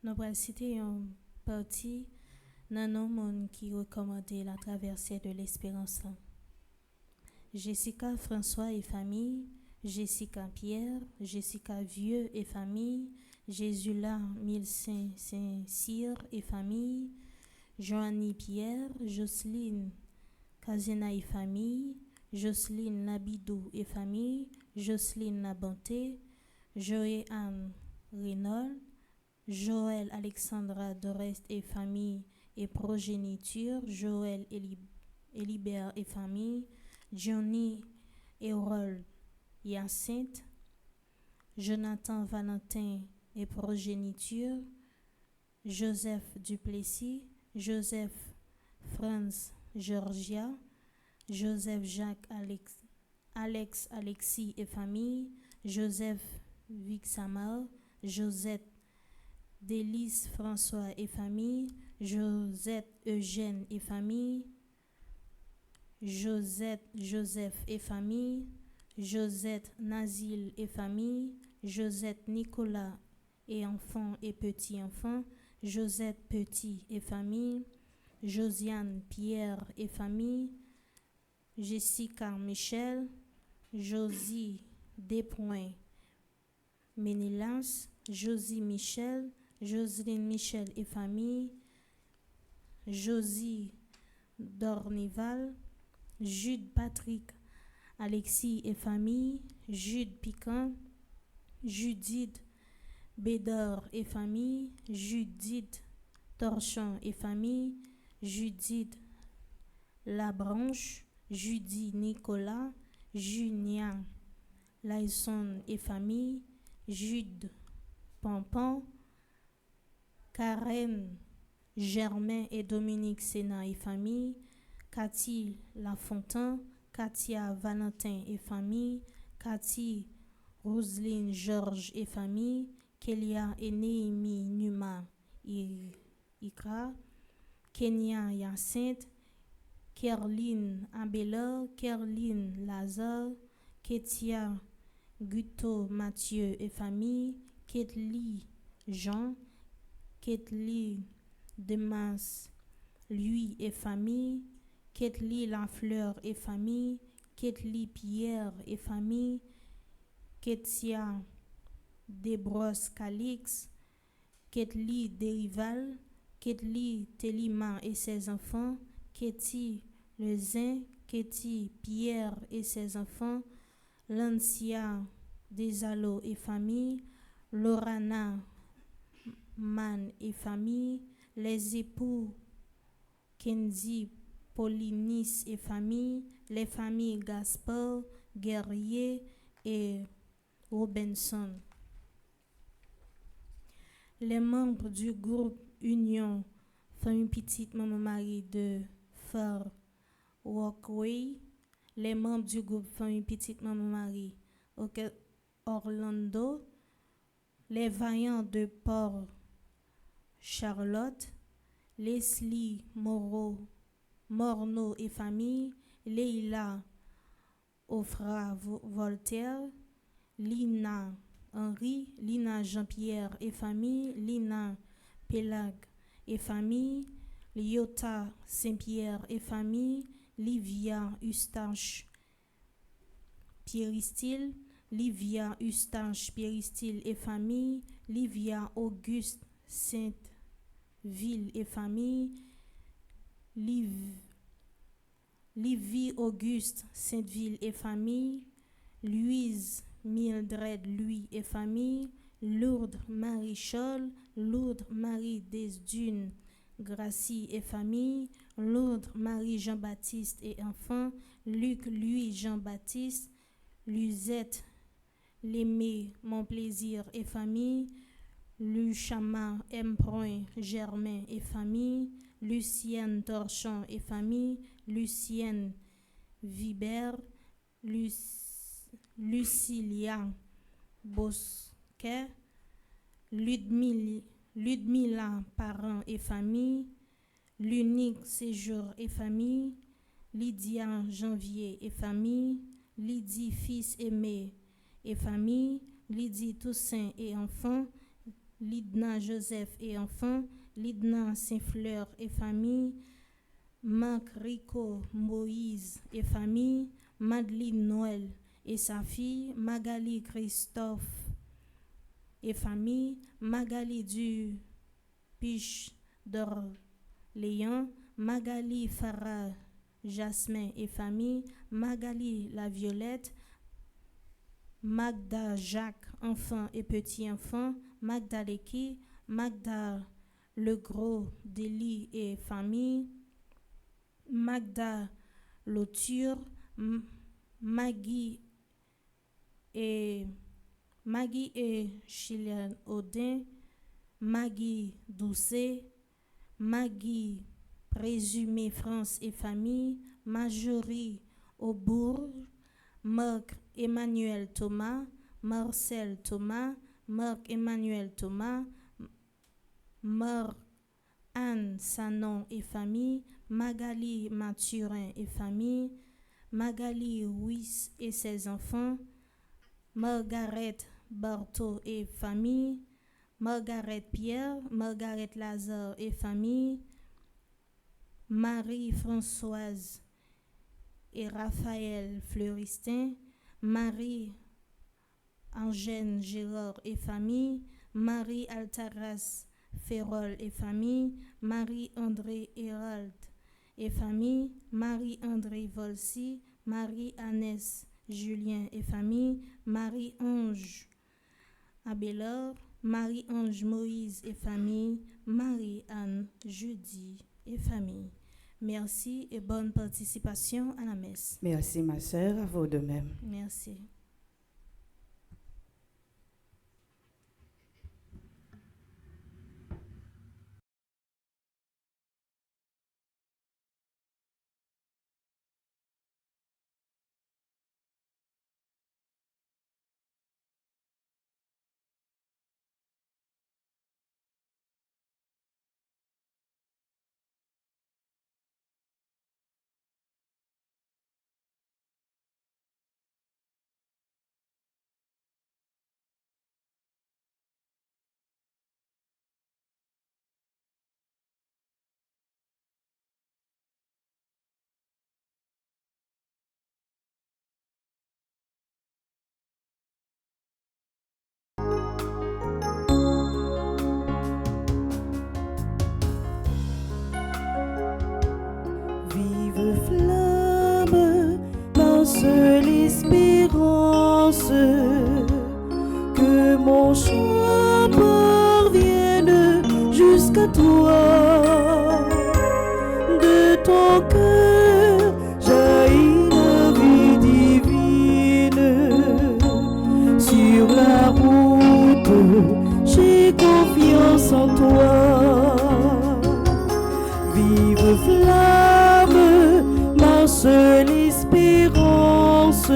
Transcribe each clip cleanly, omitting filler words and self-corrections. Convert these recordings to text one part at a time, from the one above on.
Nous allons citer une partie dans nos mondes qui recommandait la traversée de l'espérance. Jessica François et famille, Jessica Pierre, Jessica Vieux et famille, Jésula Mille Saint-Cyr et famille, Joanny Pierre, Jocelyne Kazena et famille, Jocelyne Labidou et famille, Jocelyne Labanté, Joé Anne Renaud, Joël Alexandra Dorest et famille et progéniture, Joël Elibert et famille, Johnny Hérold Hyacinthe, Jonathan Valentin et progéniture, Joseph Duplessis, Joseph Franz Georgia, Joseph Jacques Alex Alexis et famille, Joseph Vixamar, Josette Délice François et famille, Josette Eugène et famille, Josette Joseph et famille, Josette Nazil et famille, Josette Nicolas et enfants et petits-enfants, Josette Petit et famille, Josiane Pierre et famille, Jessica Michel, Josie Despoints Ménélas, Josie Michel, Jocelyne Michel et famille, Josie Dornival, Jude Patrick Alexis et famille, Jude Piquant, Judith Bédard et famille, Judith Torchon et famille, Judith Labranche, Judy Nicolas, Junia Laison et famille, Jude Pompon, Karen Germain et Dominique Sénat et famille, Cathy Lafontaine, Katia Valentin et famille, Cathy Roselyne Georges et famille, Kélia et Néhémie Numa Ikra, Kenya Hyacinthe, Kerline Abelard, Kerline Lazare, Ketia Guto Mathieu et famille, Ketli Jean, Ketli Demas lui et famille, Ketli Lafleur et famille, Ketli Pierre et famille, Ketia Desbrosses Calix, Ketli Derival, Ketli Telima et ses enfants, Ketty Lezin, Ketty Pierre et ses enfants, Lancia Desalo et famille, Lorana Man et famille, les époux Kenzie Polinis et famille, les familles Gaspard, Guerrier et Robinson. Les membres du groupe Union Famille Petite Maman Marie de Far Walkway, les membres du groupe Famille Petite Maman Marie Orlando, les Vaillants de Port Charlotte, Leslie Moreau, Morneau et famille, Leila Ofra Voltaire, Lina Henri, Lina Jean-Pierre et famille, Lina Pelag et famille, Lyota Saint-Pierre et famille, Livia Eustache Pieristyle, Livia Eustache Péristyle et famille, Livia Auguste Sainte-Ville et famille, Livie Auguste Sainte-Ville et famille, Louise Mildred Louis et famille, Lourdes Marie Scholl, Lourdes Marie Desdunes Gracie et famille, Lourdes Marie Jean-Baptiste et enfants, Luc Louis Jean-Baptiste, Luzette L'Aimé Mon Plaisir et famille, Luchama M. Germain et famille, Lucienne Torchon et famille, Lucienne Vibert, Lucilia Bosquet, Ludmila Parent et famille, L'Unique Séjour et famille, Lydia Janvier et famille, Lydie Fils Aimé et famille, Lydie Toussaint et enfants, Lidna Joseph et enfants, Lidna Saint-Fleur et famille, Marc Rico Moïse et famille, Madeleine Noël et sa fille, Magali Christophe et famille, Magali du Piche d'Orléans, Magali Farah Jasmin et famille, Magali La Violette, Magda Jacques enfant et petit-enfant, Magda Leki, Magda Le Gros Délit et famille, Magda Loture, Maggie et Chilian Audin, Maggie Doucet, Maggie Présumé France et famille, Marjorie Aubourg, Marc Emmanuel Thomas, Marcel Thomas, Marc Emmanuel Thomas, Marc Anne Sanon et famille, Magali Mathurin et famille, Magali Wyss et ses enfants, Margaret Barthaud et famille, Margaret Pierre, Margaret Lazare et famille, Marie-Françoise et Raphaël Fleuristin, Marie-Angène Gérard et famille, Marie-Altaras Ferrol et famille, Marie-André Hérald et famille, Marie-André Volsi, Marie-Annès Julien et famille, Marie-Ange Abélard, Marie-Ange Moïse et famille, Marie-Anne Jeudi et famille. Merci et bonne participation à la messe. Merci ma sœur, à vous de même. Merci. Vive flamme, ma seule espérance, que mon chant parvienne jusqu'à toi. De ton cœur jaillit la vie divine. Sur la route, j'ai confiance en toi. Vive flamme, ma seule espérance,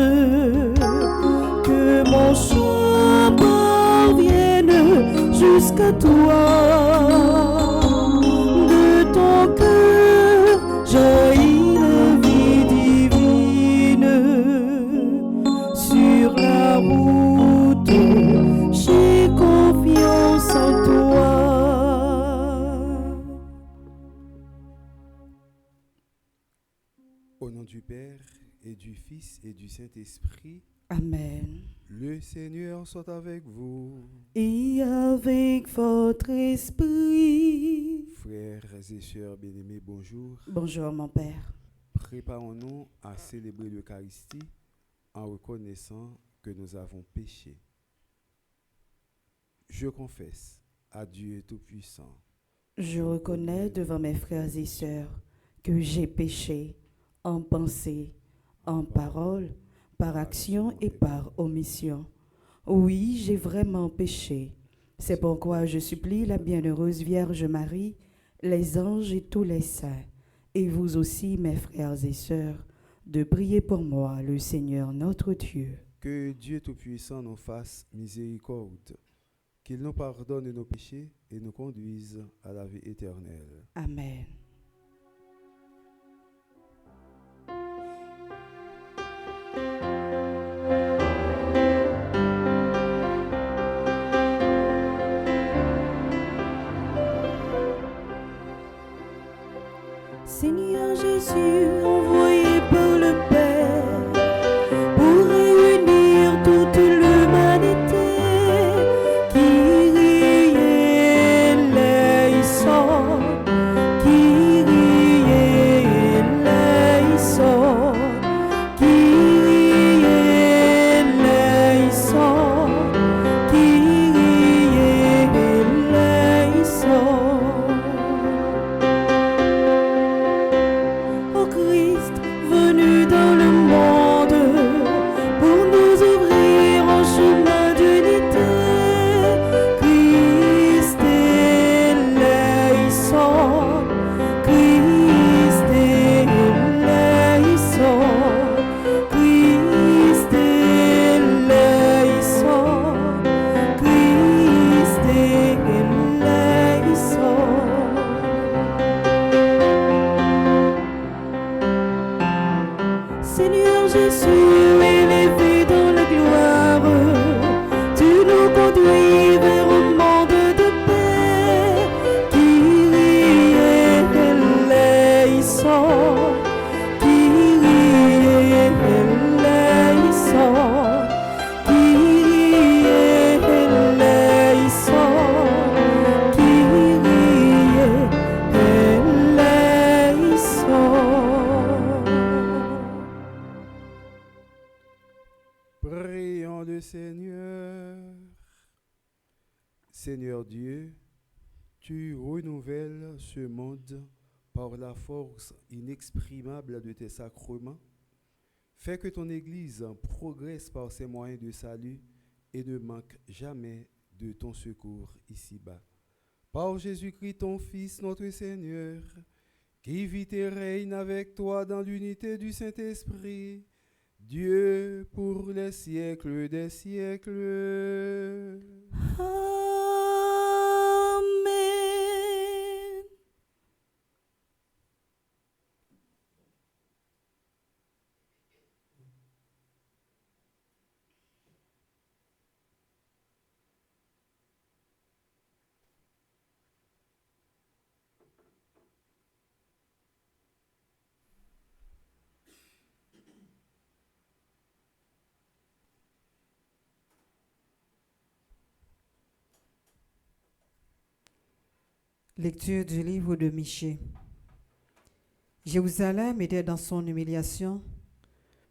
que mon chant parvienne jusqu'à toi. De ton cœur jaillit la vie divine. Sur la route, j'ai confiance en toi. Au nom du Père et du Fils et du Saint-Esprit, Amen. Le Seigneur soit avec vous. Et avec votre esprit. Frères et sœurs bien-aimés, bonjour. Bonjour mon Père. Préparons-nous à célébrer l'Eucharistie en reconnaissant que nous avons péché. Je confesse à Dieu Tout-Puissant. Je reconnais devant mes frères et sœurs que j'ai péché en pensée, en parole, par action et par omission. Oui, j'ai vraiment péché. C'est pourquoi je supplie la bienheureuse Vierge Marie, les anges et tous les saints, et vous aussi, mes frères et sœurs, de prier pour moi, le Seigneur notre Dieu. Que Dieu Tout-Puissant nous fasse miséricorde, qu'il nous pardonne nos péchés et nous conduise à la vie éternelle. Amen. Seigneur Jésus, envoyé par le Père pour réunir toute l'humanité, Kyrie eleison, Kyrie eleison, Kyrie eleison, Kyrie eleison. Ô Christ, venu dans le monde pour nous ouvrir un chemin d'unité. Christ eleison, Christ eleison, Christ eleison, Christ eleison. Seigneur Jésus, élevé dans la gloire, tu nous conduis vers un monde de paix. Kyrie eleison, Kyrie eleison, Kyrie eleison, Kyrie eleison. Prions le Seigneur. Seigneur Dieu, tu renouvelles ce monde par la force inexprimable de tes sacrements. Fais que ton Église progresse par ses moyens de salut et ne manque jamais de ton secours ici-bas. Par Jésus-Christ, ton Fils, notre Seigneur, qui vit et règne avec toi dans l'unité du Saint-Esprit, Dieu pour les siècles des siècles. Amen. Lecture du livre de Michée. Jérusalem était dans son humiliation.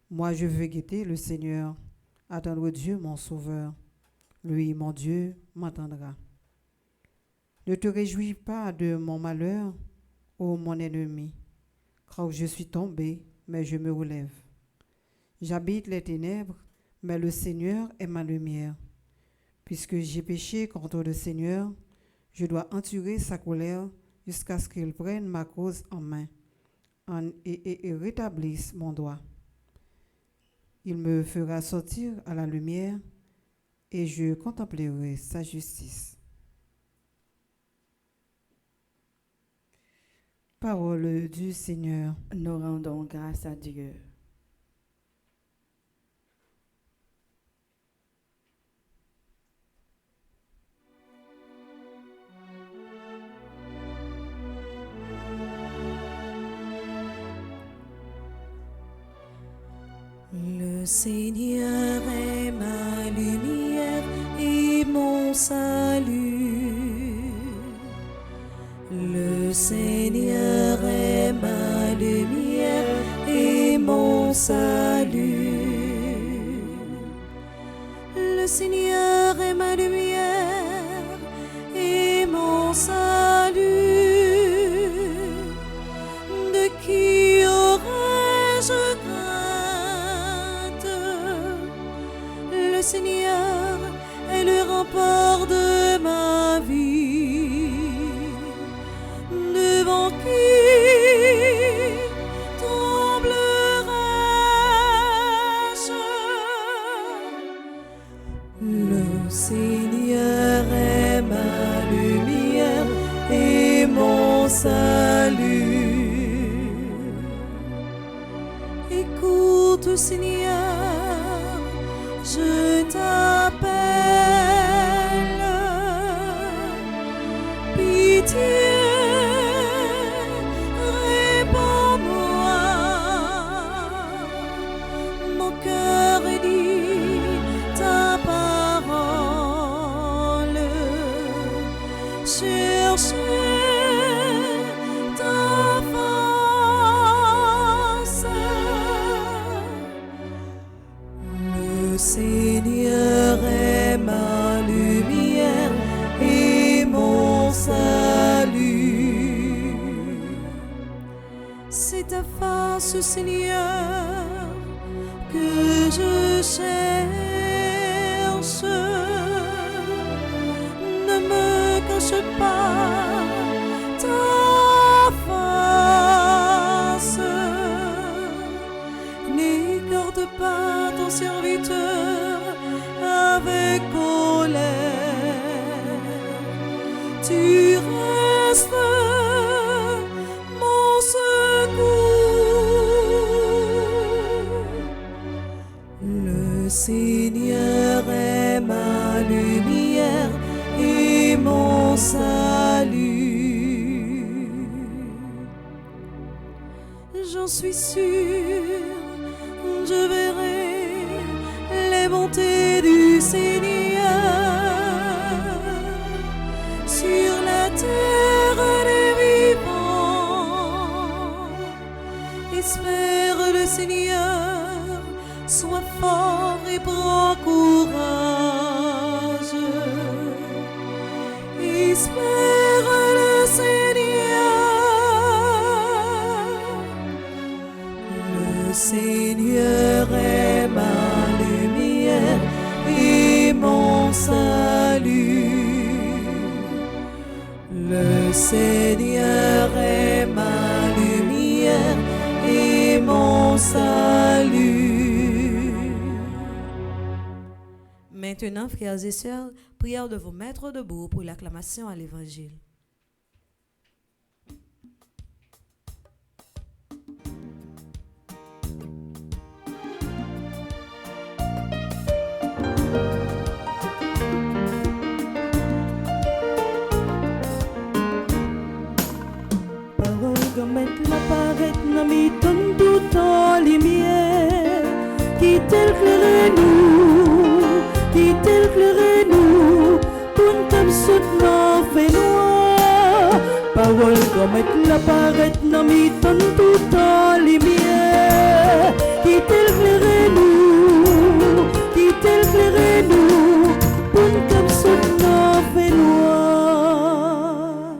Moi, je veux guetter le Seigneur, attendre Dieu, mon Sauveur. Lui, mon Dieu, m'entendra. Ne te réjouis pas de mon malheur, ô mon ennemi, car je suis tombé, mais je me relève. J'habite les ténèbres, mais le Seigneur est ma lumière. Puisque j'ai péché contre le Seigneur, je dois endurer sa colère jusqu'à ce qu'il prenne ma cause en main et rétablisse mon droit. Il me fera sortir à la lumière et je contemplerai sa justice. Parole du Seigneur. Nous rendons grâce à Dieu. Le Seigneur est ma lumière et mon salut. Le Seigneur est ma lumière et mon salut. Le Seigneur est ma lumière et mon salut. De qui aurais-je crainte? Le Seigneur est le rempart de ma vie. Devant qui tremblerai-je? Le Seigneur est ma lumière et mon salut. Écoute, Seigneur, je t'appelle. Pitié, réponds-moi. Mon cœur dit ta parole. Cherchez ta face. Le Seigneur est ma lumière et mon salut. C'est ta face, Seigneur, que je cherche. Ne me cache pas ta face. N'écarte pas ton serviteur avec colère. Tu restes mon secours. Le Seigneur est ma lumière et mon salut. J'en suis sûre, je verrai les bontés du Seigneur sur la terre des vivants. Espère le Seigneur, sois fort et prends courage. Espère le Seigneur. Le Seigneur est ma lumière et mon salut. Le Seigneur est ma lumière et mon salut. Maintenant, frères et sœurs, prière de vous mettre debout pour l'acclamation à l'Évangile. Parole gamet la paraît na mi ton tout en lumière. Quitte-le-nous, pour nous soutenir fait noir. Parole gamet la paraît na mi ton tout en lumière. Quitte-le-nous, pour nous soutenir fait noir.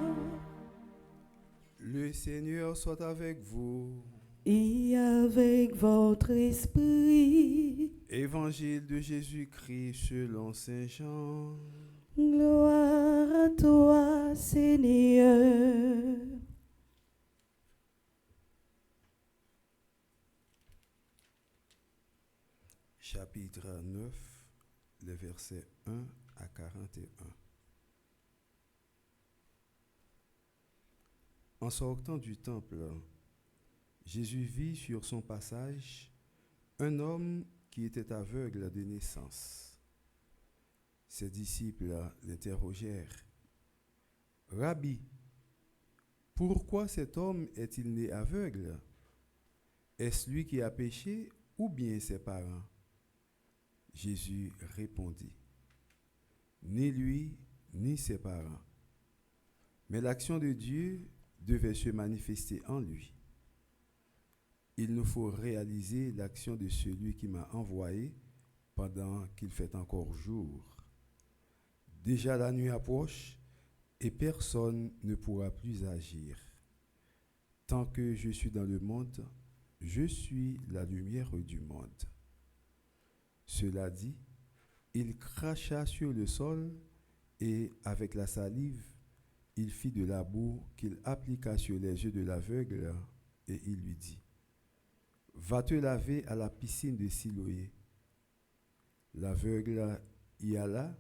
Le Seigneur soit avec vous. Et avec votre esprit, Évangile de Jésus-Christ selon Saint Jean. gloire à toi, Seigneur. Chapitre 9, les versets 1 à 41. En sortant du temple, Jésus vit sur son passage un homme qui était aveugle de naissance. Ses disciples l'interrogèrent. « Rabbi, pourquoi cet homme est-il né aveugle? Est-ce lui qui a péché ou bien ses parents? Jésus répondit, ni lui, ni ses parents. Mais l'action de Dieu devait se manifester en lui. Il nous faut réaliser l'action de celui qui m'a envoyé pendant qu'il fait encore jour. Déjà la nuit approche et personne ne pourra plus agir. Tant que je suis dans le monde, je suis la lumière du monde. Cela dit, il cracha sur le sol et, avec la salive, il fit de la boue qu'il appliqua sur les yeux de l'aveugle et il lui dit, « Va te laver à la piscine de Siloé. » L'aveugle y alla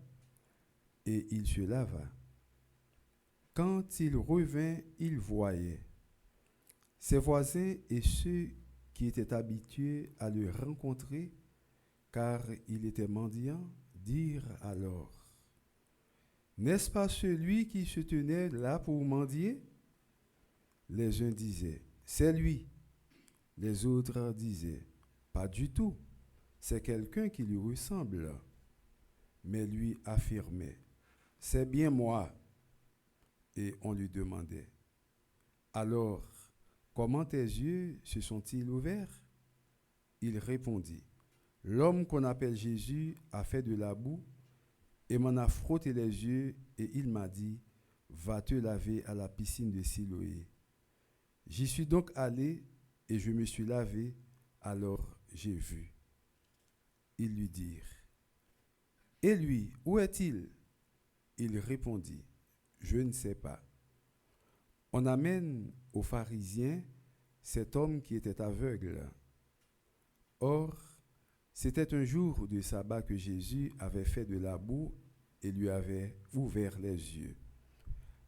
et il se lava. Quand il revint, il voyait. Ses voisins et ceux qui étaient habitués à le rencontrer, car il était mendiant, dirent alors, « N'est-ce pas celui qui se tenait là pour mendier ?» Les uns disaient, « C'est lui. » Les autres disaient, « Pas du tout, c'est quelqu'un qui lui ressemble. » Mais lui affirmait, « C'est bien moi. » Et on lui demandait, « Alors, comment tes yeux se sont-ils ouverts ?» Il répondit, « L'homme qu'on appelle Jésus a fait de la boue et m'en a frotté les yeux et il m'a dit, « Va te laver à la piscine de Siloé. » J'y suis donc allé et je me suis lavé, alors j'ai vu. Ils lui dirent, « Et lui, où est-il » Il répondit, « Je ne sais pas. » On amène aux pharisiens cet homme qui était aveugle. Or, c'était un jour de sabbat que Jésus avait fait de la boue et lui avait ouvert les yeux.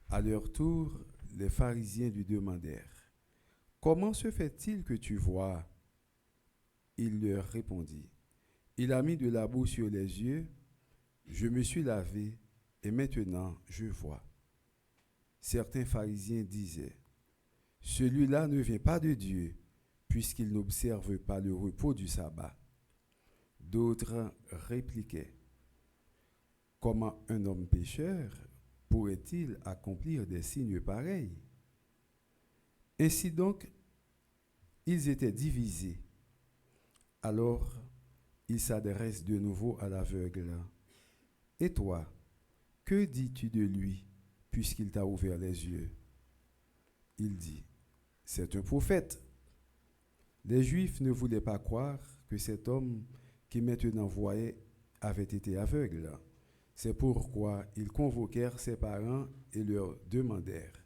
À leur tour, les pharisiens lui demandèrent, « Comment se fait-il que tu vois ?» Il leur répondit, « Il a mis de la boue sur les yeux, je me suis lavé et maintenant je vois. » Certains pharisiens disaient, « Celui-là ne vient pas de Dieu, puisqu'il n'observe pas le repos du sabbat. » D'autres répliquaient, « Comment un homme pécheur pourrait-il accomplir des signes pareils ?» Ainsi donc, ils étaient divisés. Alors, il s'adresse de nouveau à l'aveugle. « Et toi, que dis-tu de lui, puisqu'il t'a ouvert les yeux ?» Il dit, « C'est un prophète. » Les Juifs ne voulaient pas croire que cet homme qui maintenant voyait avait été aveugle. C'est pourquoi ils convoquèrent ses parents et leur demandèrent,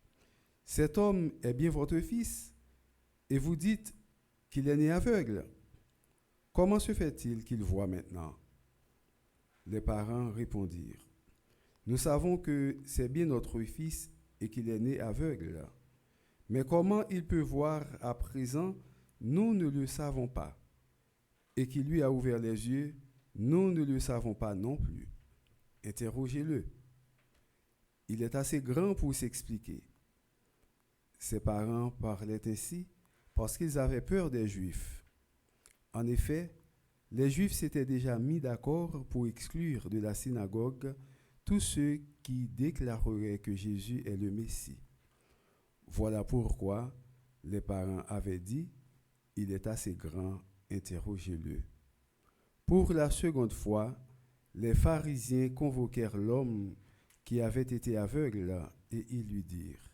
« Cet homme est bien votre fils, et vous dites qu'il est né aveugle. Comment se fait-il qu'il voit maintenant ?» Les parents répondirent, « Nous savons que c'est bien notre fils et qu'il est né aveugle. Mais comment il peut voir à présent, nous ne le savons pas. Et qui lui a ouvert les yeux, nous ne le savons pas non plus. Interrogez-le. Il est assez grand pour s'expliquer. » Ses parents parlaient ainsi parce qu'ils avaient peur des Juifs. En effet, les Juifs s'étaient déjà mis d'accord pour exclure de la synagogue tous ceux qui déclareraient que Jésus est le Messie. Voilà pourquoi les parents avaient dit, « Il est assez grand, interrogez-le. » Pour la seconde fois, les pharisiens convoquèrent l'homme qui avait été aveugle et ils lui dirent,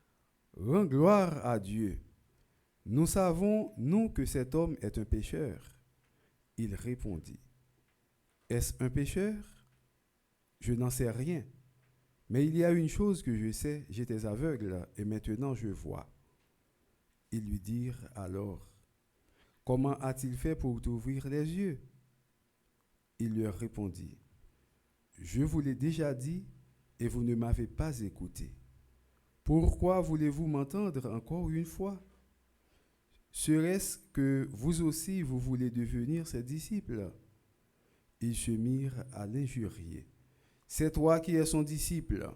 « Rends gloire à Dieu. Nous savons, nous, que cet homme est un pécheur. » Il répondit, « Est-ce un pécheur? Je n'en sais rien. Mais il y a une chose que je sais, j'étais aveugle et maintenant je vois. » Ils lui dirent alors, « Comment a-t-il fait pour t'ouvrir les yeux ?» Il leur répondit, « Je vous l'ai déjà dit et vous ne m'avez pas écouté. Pourquoi voulez-vous m'entendre encore une fois? Serait-ce que vous aussi vous voulez devenir ses disciples ?» Ils se mirent à l'injurier. « C'est toi qui es son disciple. »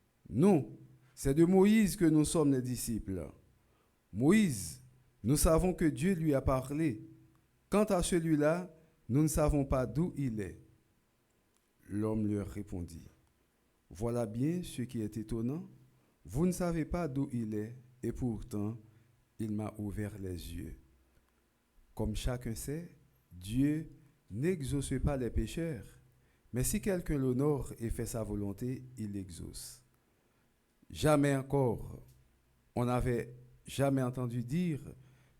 « Non, c'est de Moïse que nous sommes les disciples. Moïse, nous savons que Dieu lui a parlé. Quant à celui-là, Nous ne savons pas d'où il est. L'homme leur répondit, voilà bien ce qui est étonnant. Vous ne savez pas d'où il est, et pourtant, il m'a ouvert les yeux. Comme chacun sait, Dieu n'exauce pas les pécheurs, mais si quelqu'un l'honore et fait sa volonté, il l'exauce. Jamais encore, on n'avait jamais entendu dire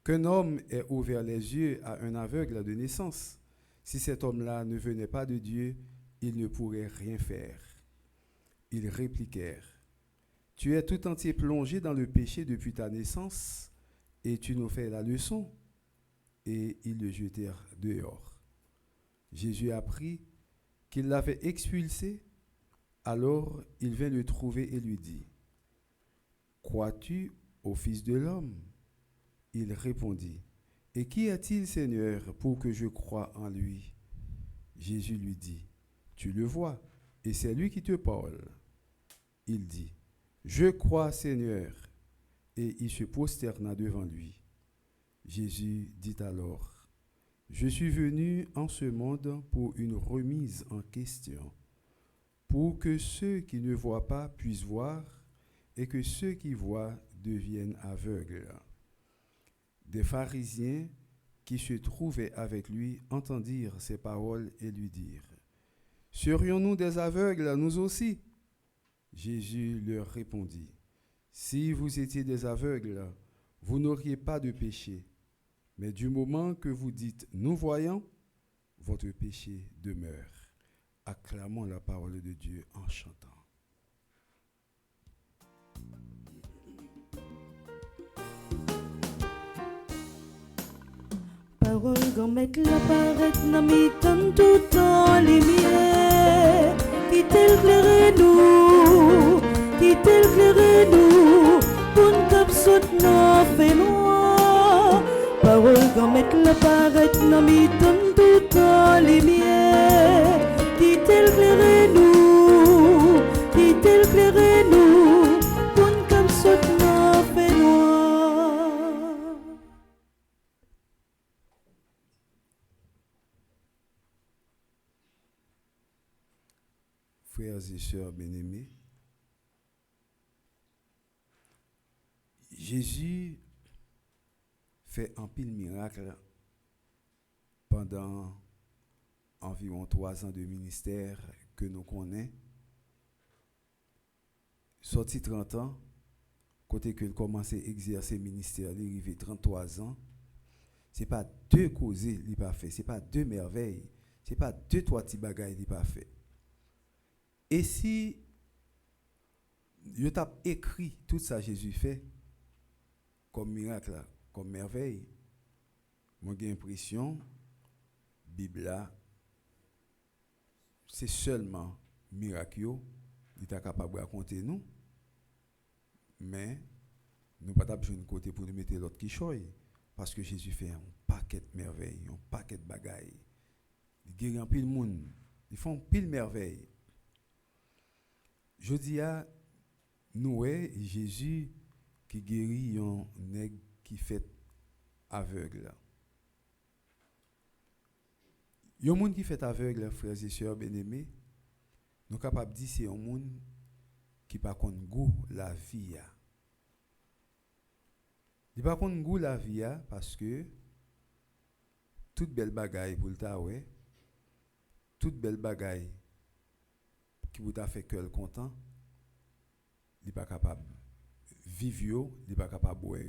qu'un homme ait ouvert les yeux à un aveugle de naissance. Si cet homme-là ne venait pas de Dieu, il ne pourrait rien faire. Ils répliquèrent, tu es tout entier plongé dans le péché depuis ta naissance, et tu nous fais la leçon. Et ils le jetèrent dehors. Jésus apprit qu'il l'avait expulsé. Alors il vint le trouver et lui dit, crois-tu au Fils de l'homme? Il répondit, et qui est-il, Seigneur, pour que je croie en lui? Jésus lui dit, tu le vois, et c'est lui qui te parle. Il dit, je crois, Seigneur, et il se prosterna devant lui. Jésus dit alors, je suis venu en ce monde pour une remise en question, pour que ceux qui ne voient pas puissent voir, et que ceux qui voient deviennent aveugles. Des pharisiens qui se trouvaient avec lui entendirent ces paroles et lui dirent, serions-nous des aveugles, nous aussi? Jésus leur répondit, si vous étiez des aveugles, vous n'auriez pas de péché. Mais du moment que vous dites « nous voyons », votre péché demeure. Acclamons la parole de Dieu en chantant. Parole grand mettre la paraître dans mi-temps tout en lumière. Qui t'éclaire nous, qui t'éclaire nous, pour ne cap saute non fait noir. Parole grand mettre la paraître dans mi-temps tout en lumière. Qui t'éclaire nous, qui t'éclaire nous, pour ne cap saute non fait noir. Frères et sœurs bien-aimés, Jésus fait un pile miracle pendant environ 3 ans de ministère que nous connaissons. Sorti 30 ans, côté que commence à exercer le ministère, il arrive 33 ans. Ce n'est pas 2 causes qu'il n'a pas fait, ce n'est pas 2 merveilles, ce n'est pas 2-3 petits bagailles qu'il n'a pas fait. Et si je t'ai écrit tout ça Jésus fait comme miracle, comme merveille, moi j'ai l'impression Bible là c'est seulement miracle il est capable de raconter nous, mais nous pas besoin de côté pour nous mettre l'autre qui choye, parce que Jésus fait un paquet de merveilles, un paquet de bagailles. Il guérit un pile monde, ils font pile merveille. Je dis à nous, Jésus qui guérit un nègre qui fait aveugle. Il y a un monde qui fait aveugle, frères et sœurs bien-aimés, nous sommes capables de dire que c'est un monde qui n'a pas goût la vie. Il n'a pas goût la vie parce que toute belle bagaille pour le taoué, toute belle bagaille qui vous a fait cœur content, il n'est pas capable de vivre, il n'est pas capable de boire.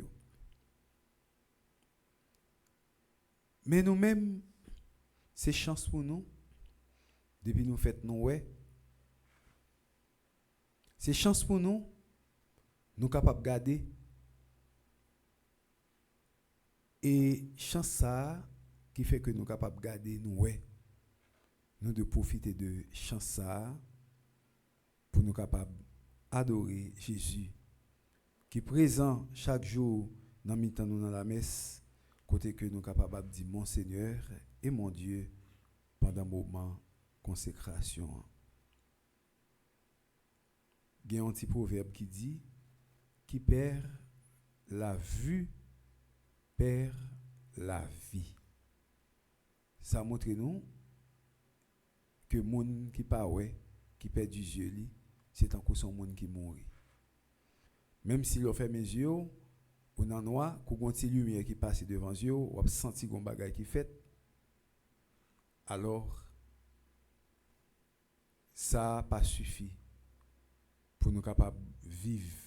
Mais nous-mêmes, c'est chance pour nous, depuis nous faisons nous, c'est chance pour nous, nous capables de garder. Et chance ça qui fait que nous sommes capables de garder nous, nous de profiter de chance ça pour nous capables d'adorer Jésus qui est présent chaque jour dans mi-temps nous dans la messe, côté que nous sommes capables de dire mon Seigneur et mon Dieu pendant le moment consécration. Il y a un petit proverbe qui dit qui perd la vue perd la vie. ça montre nous que monde qui pas ouais, qui perd du yeux li, c'est encore son monde qui mourit. Même si l'on fait mes yeux, ou dans noir, qu'on gonti lumière qui passe devant yeux, ou senti gon bagay qui fait, alors ça pas suffi pour nous capables vivre.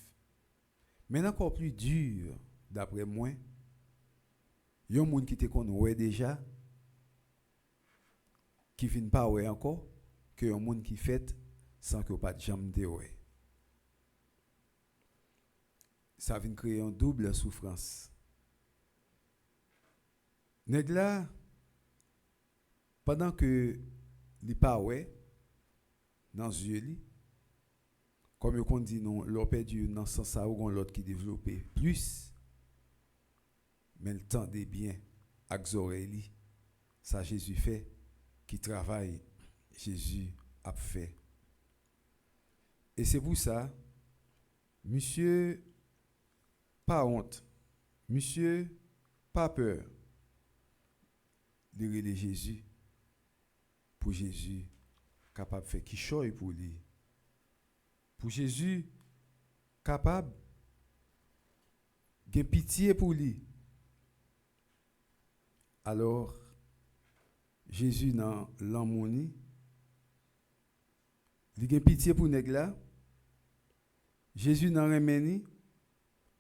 Mais encore plus dur, d'après moi, il y a un monde qui te connaît ouais déjà, qui vient pas ouais encore, que un monde qui fait sans que pas de jambe de ouais. Ça vient créer une double souffrance. Nèg là, pendant que li pas ouais dans yeux li, comme on dit non, l'on perdu dans sens ça ou l'autre qui développé plus, mais le temps des biens avec oreilles li, ça Jésus fait, qui travaille Jésus a fait. Et c'est pour ça, monsieur, pas honte, monsieur, pas peur de relayer Jésus, pour Jésus capable de faire qui choye pour lui. Pour Jésus capable de pitié pour lui. Alors, Jésus dans l'harmonie, il a pitié pour nèg là. Jésus dans remeni,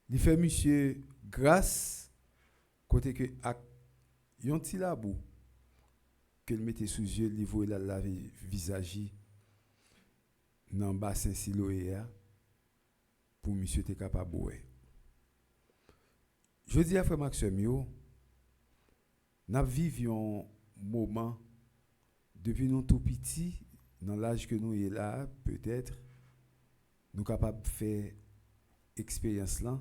il fait monsieur grâce côté que yon ti labou que il mettait sous yeux, il voit la laver visage dans bassin Siloé pour monsieur te capable boire. Je dis à frère Maxime yo, n'a vivions moment depuis nous tout petit dans l'âge que nous est là peut-être nous capables de faire expérience là,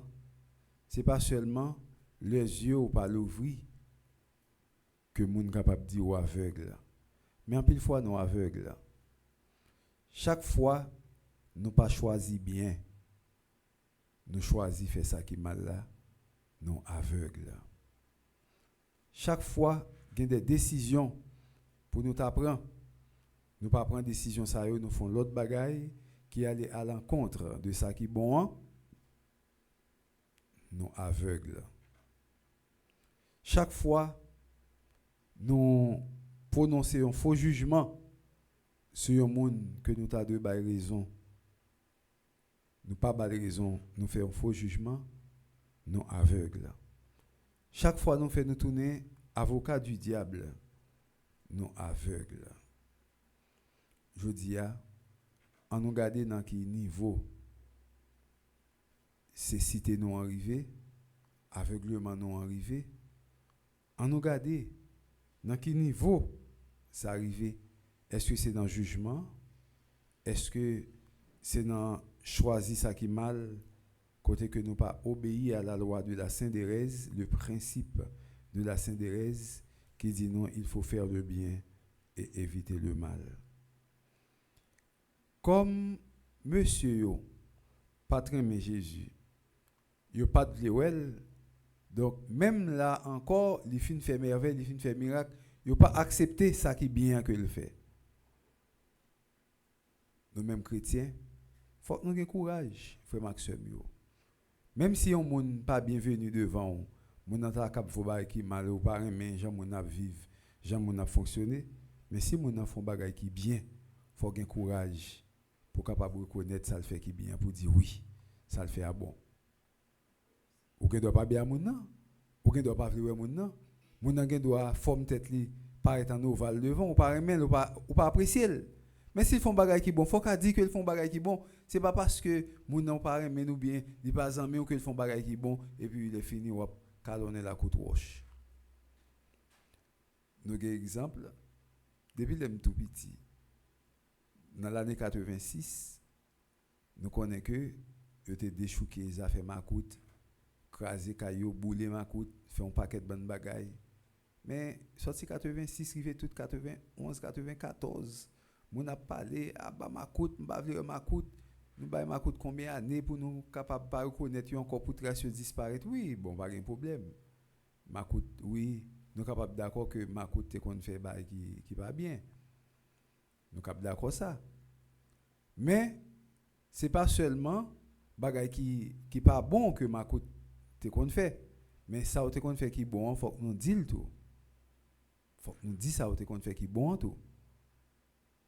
c'est pas seulement les yeux ou pas l'ouvrir que moun capable dire ou aveugle là, mais en pile fois nous aveugle là. Chaque fois nous pas choisi bien, nous choisi faire ça qui mal là, nous aveugle là. Chaque fois il y a des décisions pour nous t'apprendre, nous pas prendre décision ça yo, nous font l'autre bagaille qui allait à l'encontre de ça qui bon, hein? Nous aveugles. Chaque fois nous prononçons un faux jugement sur un monde que nous t'a de bail raison, nous pas bail raison, nous faisons un faux jugement, nous aveugles. Chaque fois nous faisons nous tourner avocat du diable, nous aveugles. Je dis en nous garder dans quel niveau c'est cité nous arrivé, aveuglement nous arrivé, en nous garder dans quel niveau ça arrivé. Est-ce que c'est dans le jugement? Est-ce que c'est dans choisir ça qui mal, côté que nous pas obéir à la loi de la Sainte-Thérèse, le principe de la Sainte-Thérèse qui dit non, il faut faire le bien et éviter le mal. Comme monsieur yo patron mais Jésus yo pas de l'éwel, donc même là encore il fin fait merveille, il fin fait miracle, yo pas accepter ça qui bien que le fait. Nous mêmes chrétiens faut que nous ayons courage frère Maxime yo. Même si on monde pas bienvenu devant on nan ta cap fò bagay qui mal ou pas mais gens mon a vivre, gens mon a fonctionner, mais si mon a font bagay qui bien, faut gagner courage pour capable reconnaître ça le fait qui bien pour dire oui, ça le fait à bon. Ou que doit pas bien mon nan, ou que doit pas vouloir mon nan, mon nan doit forme tête li paraître en ovale devant ou pas remen ou pas apprécier. Mais s'ils font bagay qui bon, faut qu'a dire que ils font bagay qui bon, c'est pas parce que mon nan pas remen ou bien, il pas en ou que ils font bagay qui bon et puis il est fini ou calonner la côte roche. Nous avons un exemple depuis le tout petit. Dans l'année 86, nous connaissons que ils étaient déchouqués, ils ont fait macoute, crasé caillou, boulé macoute, fait un paquet de bonnes bagailles. Mais sorti 86, il fait tout 91, 94. Mon a parlé à bas macoute, m'ba vle macoute, nous ba macoute combien d'années pour nous capable pas reconnaître encore pour trace disparaître. Oui, bon pas de problème. Macoute oui, nous capable d'accord que ma côté qu'on fait bail qui pas bien. Nous capable d'accord ça. Mais c'est pas seulement bagay qui pas bon que ma côté qu'on fait, mais ça qu'on fait qui bon, faut que nous dire tout. Faut que nous dire ça qu'on fait qui bon tout.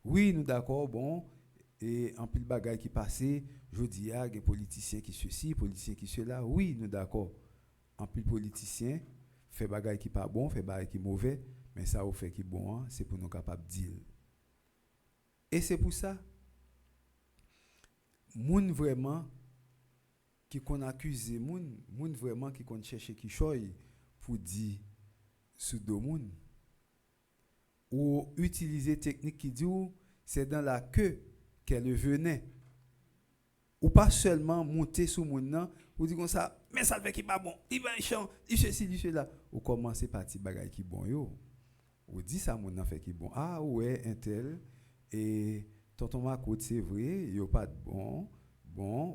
Oui, nous d'accord bon et en pile bagay qui passé, je dis a des politiciens qui ceci, politiciens qui cela. Oui, nous d'accord. En pile politicien fait bagay qui pas bon, fait bagay qui mauvais, mais ça au fait qui bon, c'est pour nous capable dire. Et c'est pour ça moun vraiment qui qu'on accuse moun vraiment qui qu'on chercher qui choy pour dire sous do moun ou utiliser technique qui dit c'est dans la queue qu'elle venait ou pas seulement monter sous moun nan ou dire comme ça mais ça fait qui pas bon il va chant il ceci il cela ou commencer parti bagay qui bon yo ou dit ça moun nan fait qui bon ah ouais un tel et tonton Macoute c'est vrai yo pas bon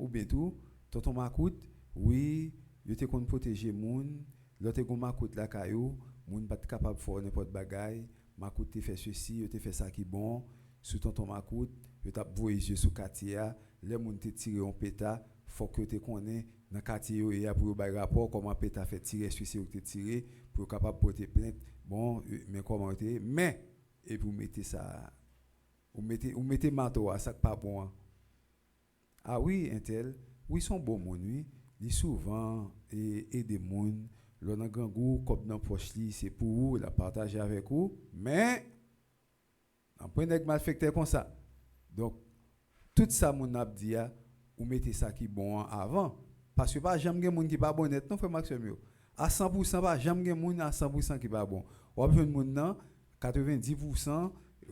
ou bien tout tonton Macoute oui yo te kon protéger moun l'autre gon Macoute la caillou moun pas capable faire n'importe bagay Macoute te fait ceci yo te fait ça qui bon sous tonton Macoute yo t'a voyé yeux sous Katia les moun te tirer en péta faut que te connais dans quartier yo et pour bay rapport comment péta fait tirer ceci ou te tirer pour capable porter plainte bon mais comment te mais et vous mettez ça ou mettez marteau à ça pas bon. Ah oui, un tel, oui son bon moun oui, li souvent et des moun, l'on a grand goût comme dans poche li, c'est pour vous la partager avec vous, mais en point nèg malfecteur comme ça. Donc tout ça moun a dit ou mettez ça qui bon avant parce que pas jamais gen moun qui pas bon net non frère Maxime yo. À 100% pas jamais gen moun à 100% qui pas bon. Ou bien moun nan 90%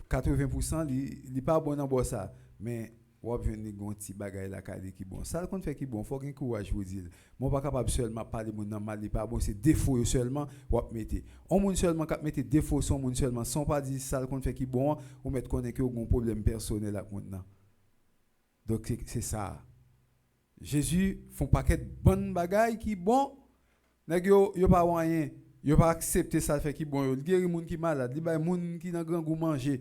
80% li pas bon dans ça mais ou bien ni gon ti bagay la kali qui bon ça qu'on fait qui bon faut gen courage vous dire moi pas capable seulement parler moun nan mal li pas bon c'est défaut seulement ou mettre on moun seulement cap mettre défaut son moun seulement sans pas dire ça qu'on fait qui bon ou mettre connaît que gon problème personnel avec moun nan donc c'est ça Jésus font paquet bonne bagay qui bon nèg yo pas rien yo pas accepter ça fait qui bon yo guéri moun qui malade li bay moun qui dans grand goût manger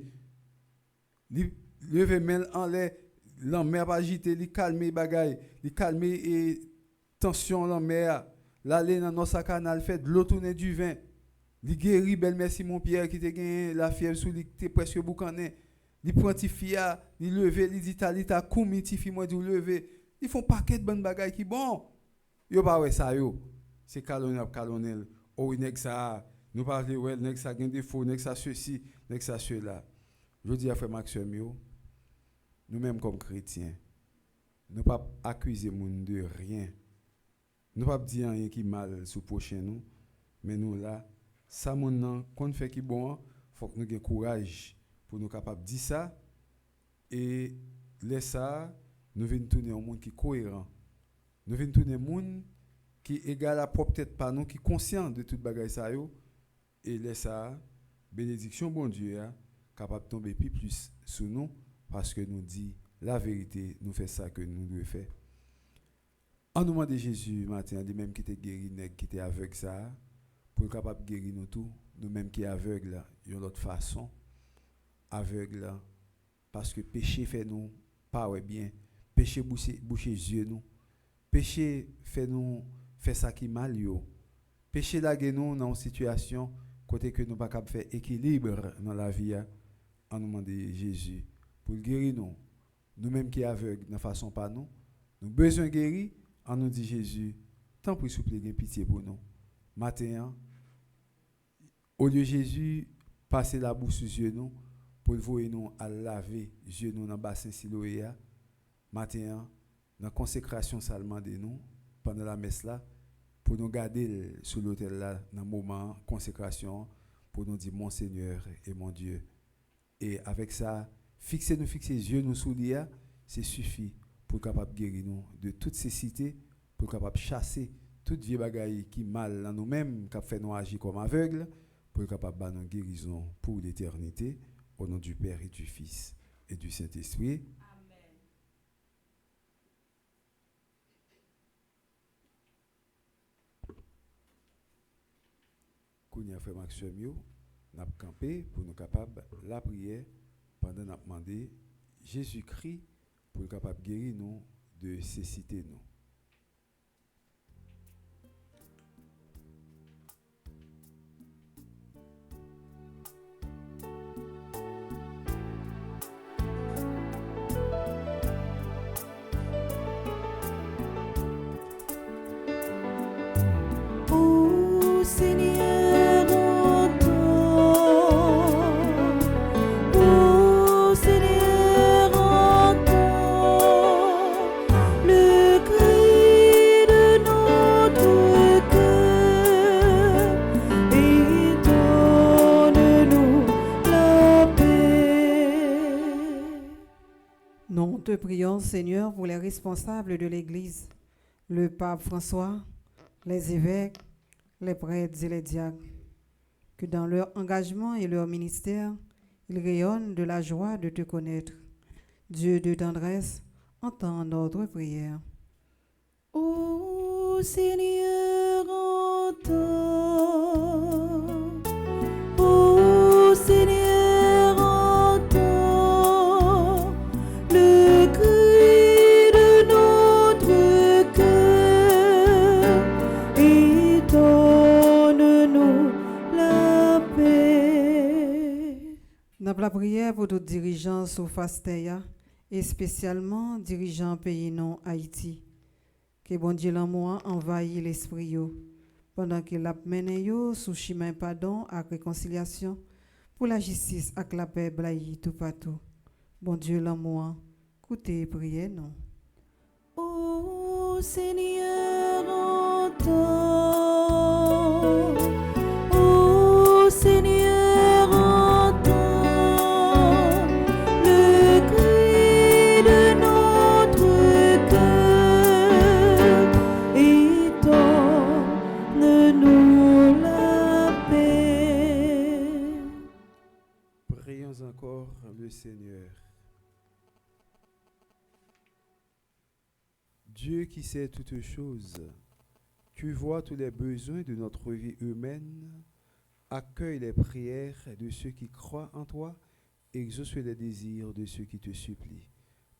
li lever main en l'air l'enmer pas agiter li calmer bagay li calmer et tension l'enmer l'aller dans nos canal fait de l'eau tourner du vin li guéri belle merci mon Pierre qui te gagné la fièvre sous li te presque boucané li prantifia li lever li dit talita koumi ti fi moi di lever ils font paquet de bonne bagay qui bon yo pas ouais ça yo c'est calonel oh nèg ça nous parler ouais nèg ça gain défaut nèg ça ceci nèg ça cela je dis à frère Maxime yo nous mêmes comme chrétiens nous pas accuser moun de rien nous pas dire rien qui mal sous prochain nous mais nous là ça moun nan qu'on fait qui bon faut que nous gain courage pour nous capable dire ça et laisser ça nous venons tourner un monde qui est cohérent nous venons tourner un monde qui égal à propre tête pas nous qui conscient de toute bagaille ça yo et laisse ça bénédiction bon Dieu capable tomber plus sur nous parce que nous dit la vérité nous fait ça que nous devons faire en nom de Jésus matin lui même qui était guéri nèg qui était aveugle ça pour capable guérir nous tout nous même qui aveugle d'une autre façon aveugle parce que péché fait nous pas ouais bien péché boucher yeux nous péché fait nous fait ça qui mal yo péché la nous dans une situation côté que nous pas capable faire équilibre dans la vie en nom de Jésus pour guérir nous même qui aveugle de façon pas nous besoin guérir en nous dit Jésus tant pour s'il plaît pitié pour nous matin au lieu Jésus passer la bouche sur yeux nous pour voir nous à laver yeux nous dans bassin Siloé matin dans consécration seulement de nous pendant la messe là pour nous garder sur l'autel là dans moment consécration pour nous dire mon Seigneur et mon Dieu et avec ça fixer les yeux nous sous lui c'est suffit pour capable guérir nous de toutes ces cités pour capable chasser toute vieille bagaille qui mal dans nous-mêmes qui fait nous agir comme aveugles pour capable ba nous guérison pour l'éternité au nom du Père et du Fils et du Saint-Esprit. qu'on a fait Maxime, n'a campé pour nous capables la prière pendant n'a demandé Jésus-Christ pour capable guérir nous de cécité nous. Nous te prions, Seigneur, pour les responsables de l'Église, le pape François, les évêques, les prêtres et les diacres, que dans leur engagement et leur ministère, ils rayonnent de la joie de te connaître. Dieu de tendresse, entends notre prière. Ô Seigneur, entends. Ô Seigneur, entends le cri de notre cœur et donne-nous la paix. Dans la prière pour tous les dirigeants sous Fastéa et spécialement dirigeants pays non Haïti. Que bon Dieu l'amour envahit l'esprit yo, pendant qu'il a mené yo sous chemin pardon et réconciliation pour la justice et la paix blayi tout partout. Bon Dieu l'amour, écoutez et priez non. Ô Seigneur, entends. Ô Seigneur, entends le cri de notre cœur et donne-nous la paix. Prions encore le Seigneur. Dieu qui sait toutes choses, tu vois tous les besoins de notre vie humaine, accueille les prières de ceux qui croient en toi, exauce les désirs de ceux qui te supplient.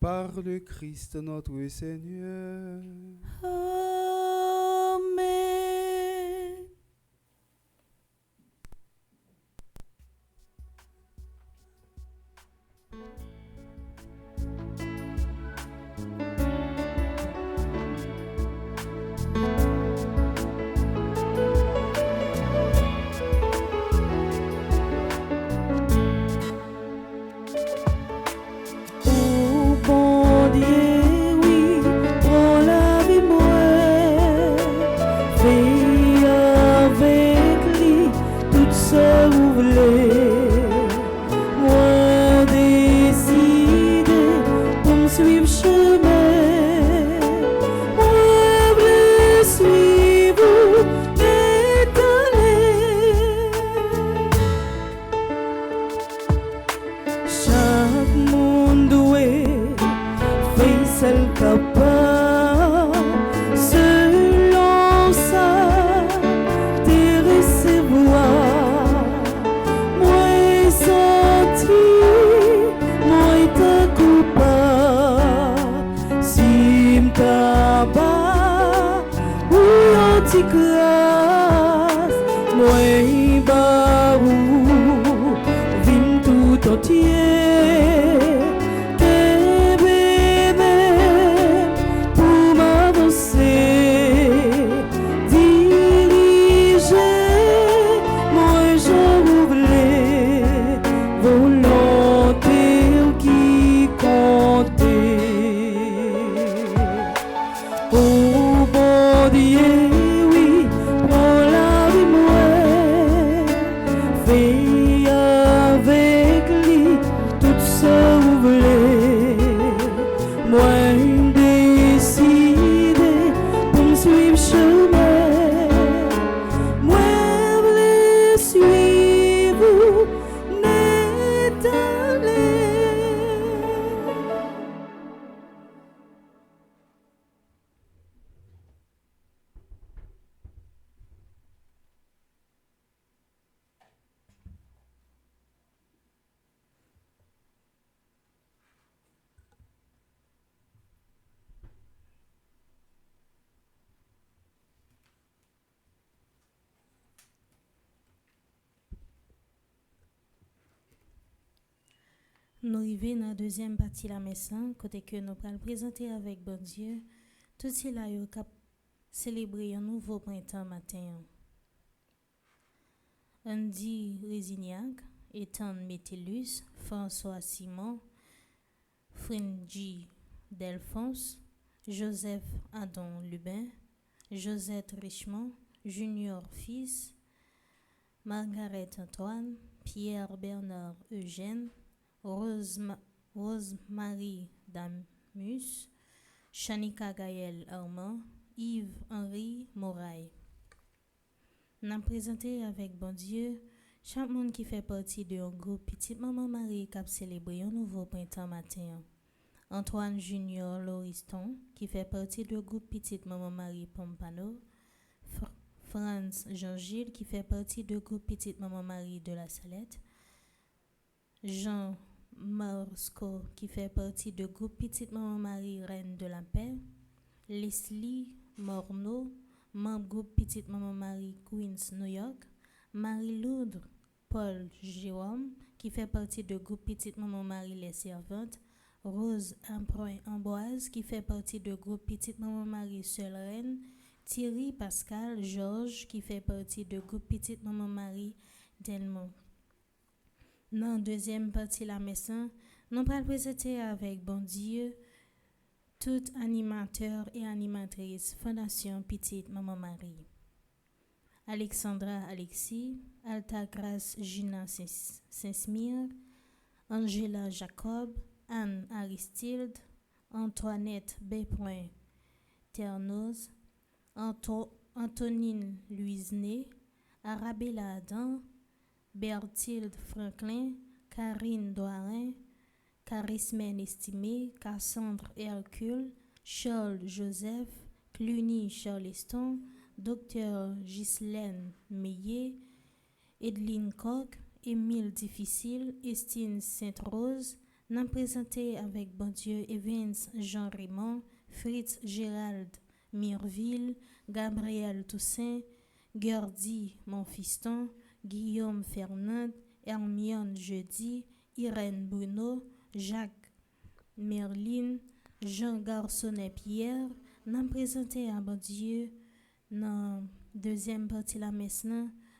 Par le Christ notre Seigneur. Amen. Ô bon Dieu, oui, prends la vie moi, fais avec lui tout ce que vous voulez. Moi décidé pour me suivre chemin, moi veux suivre l'éternel. Chaque monde doué fait celle capable selon ça te recevoir. Moi senti, moi te coupable si m'ta bas ou anti-grâce. Moi ba ou vim tout entier, te bébé pour m'avancer, diriger, moi je voulais, volonté qui comptait. Oh bon Dieu, oui, Nous arrivons dans la deuxième partie de la messe, côté que nous allons présenter avec bon Dieu tout cela yo cap célébrer un nouveau printemps matin. Andy Résignac, Ethan Métellus, François Simon, Fringy Delphonse, Joseph Adon Lubin, Josette Richemont, Junior Fils, Margaret Antoine, Pierre Bernard Eugène, Rose-Marie Damus, Shanika Gaël Armand, Yves Henri Moraille. Nous avons présenté avec bon Dieu chaque monde qui fait partie de un groupe Petite Maman Marie qui a célébré un nouveau printemps matin. Antoine Junior Lauriston qui fait partie du groupe Petite Maman Marie Pompano. Franz Jean-Gilles qui fait partie du groupe Petite Maman Marie de la Salette. Jean Marsco qui fait partie du groupe Petite Maman Marie Reine de la Paix. Leslie Morneau, membre groupe Petite Maman Marie Queens New York. Marie-Loudre Paul Jérôme qui fait partie du groupe Petite Maman Marie Les Servantes. Rose Emprunt Amboise qui fait partie du groupe Petite Maman Marie Seule Reine. Thierry Pascal Georges qui fait partie du groupe Petite Maman Marie Delmont. Dans la deuxième partie de la messe, nous allons présenter avec bon Dieu tout animateur et animatrice Fondation Petite Maman Marie. Alexandra Alexis, Alta Grace Gina Saint-Smire, Angela Jacob, Anne Aristide, Antoinette B. Ternoz, Antonine Louisné, Arabella Adam, Berthilde Franklin, Karine Doirin, Charismène Estimé, Cassandre Hercule, Charles Joseph, Cluny Charleston, Dr. Ghislaine Meillet, Edeline Koch, Émile Difficile, Estine Sainte-Rose, nous présenté avec bon Dieu Evans Jean Raymond, Fritz Gérald Mirville, Gabriel Toussaint, Gerdy Monfiston, Guillaume Fernand, Hermione Jeudi, Irène Bruno, Jacques Merlin, Jean Garçonnet Pierre, nous présenté à bon Dieu dans deuxième partie de la messe,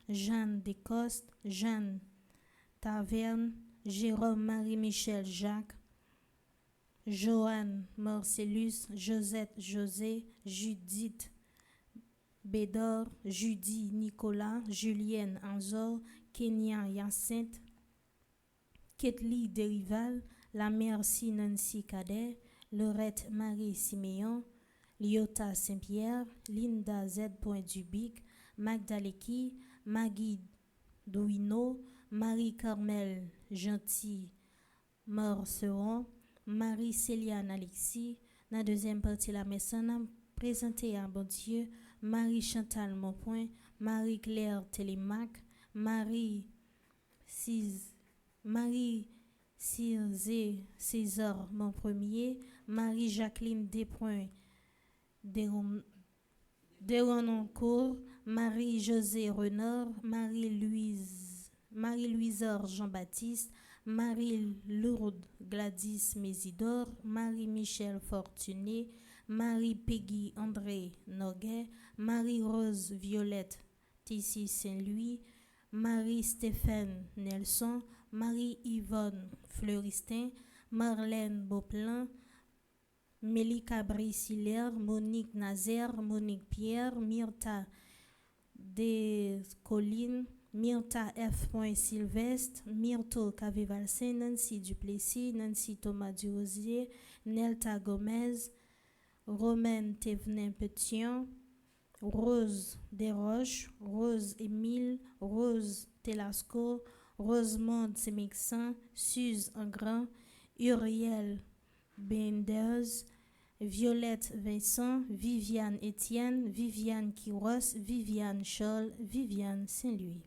Jeanne Descostes, Jeanne Taverne, Jérôme Marie-Michel Jacques, Joanne Marcellus, Josette José, Judith Bédor, Judy Nicolas, Julienne Anzor, Kenya Hyacinthe, Ketli Derival, La Merci Nancy Cadet, Laurette Marie Siméon, Lyota Saint-Pierre, Linda Z. Dubic, Magdaleki, Maggie Douino, Marie-Carmel Gentil Morceron, Marie-Céliane Alexis. Dans la deuxième partie de la messe, on a présenté à bon Dieu Marie-Chantal Monpoint, Marie-Claire Télémac, Marie-Cizé César Monpremier, Marie-Jacqueline Despoints Desrenoncourt, Marie-Josée Renard, Marie-Louise Jean-Baptiste, Marie-Lourdes Gladys Mésidor, Marie-Michel Fortuné, Marie-Peggy André Noguet, Marie-Rose Violette Tissi Saint-Louis, Marie-Stéphane Nelson, Marie-Yvonne Fleuristin, Marlène Beauplan, Mélie Cabri-Siller, Monique Nazaire, Monique Pierre, Myrta Descollines, Myrta F. Sylvestre, Myrto Cavivalsin, Nancy Duplessis, Nancy Thomas Durosier, Nelta Gomez, Romaine Thévenin-Petion, Rose Desroches, Rose Émile, Rose Telasco, Rosemonde Semixan, Suze Engrand, Uriel Benders, Violette Vincent, Viviane Étienne, Viviane Quiros, Viviane Scholl, Viviane Saint-Louis.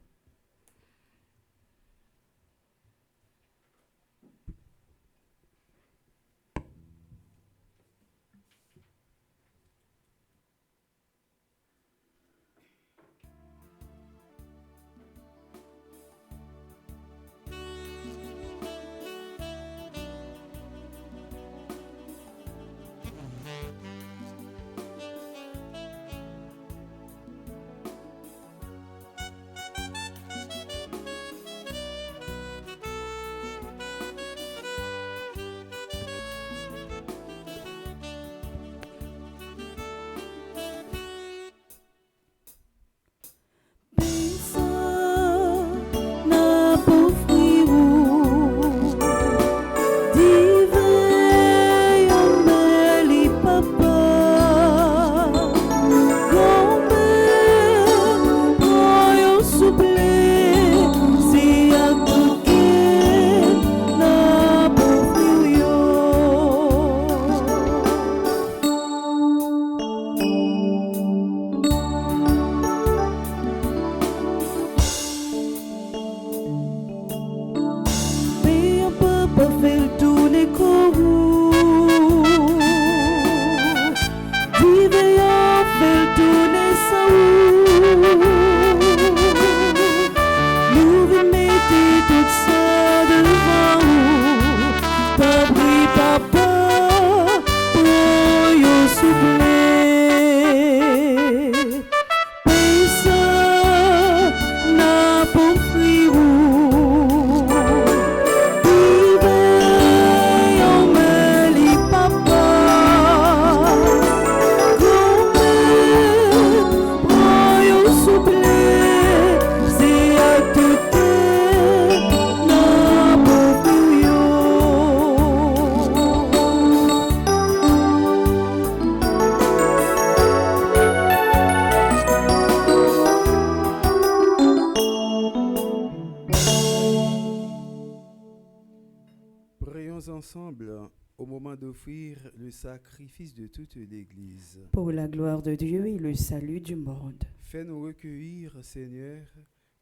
au moment d'offrir le sacrifice de toute l'Église. pour la gloire de Dieu et le salut du monde. Fais-nous recueillir, Seigneur,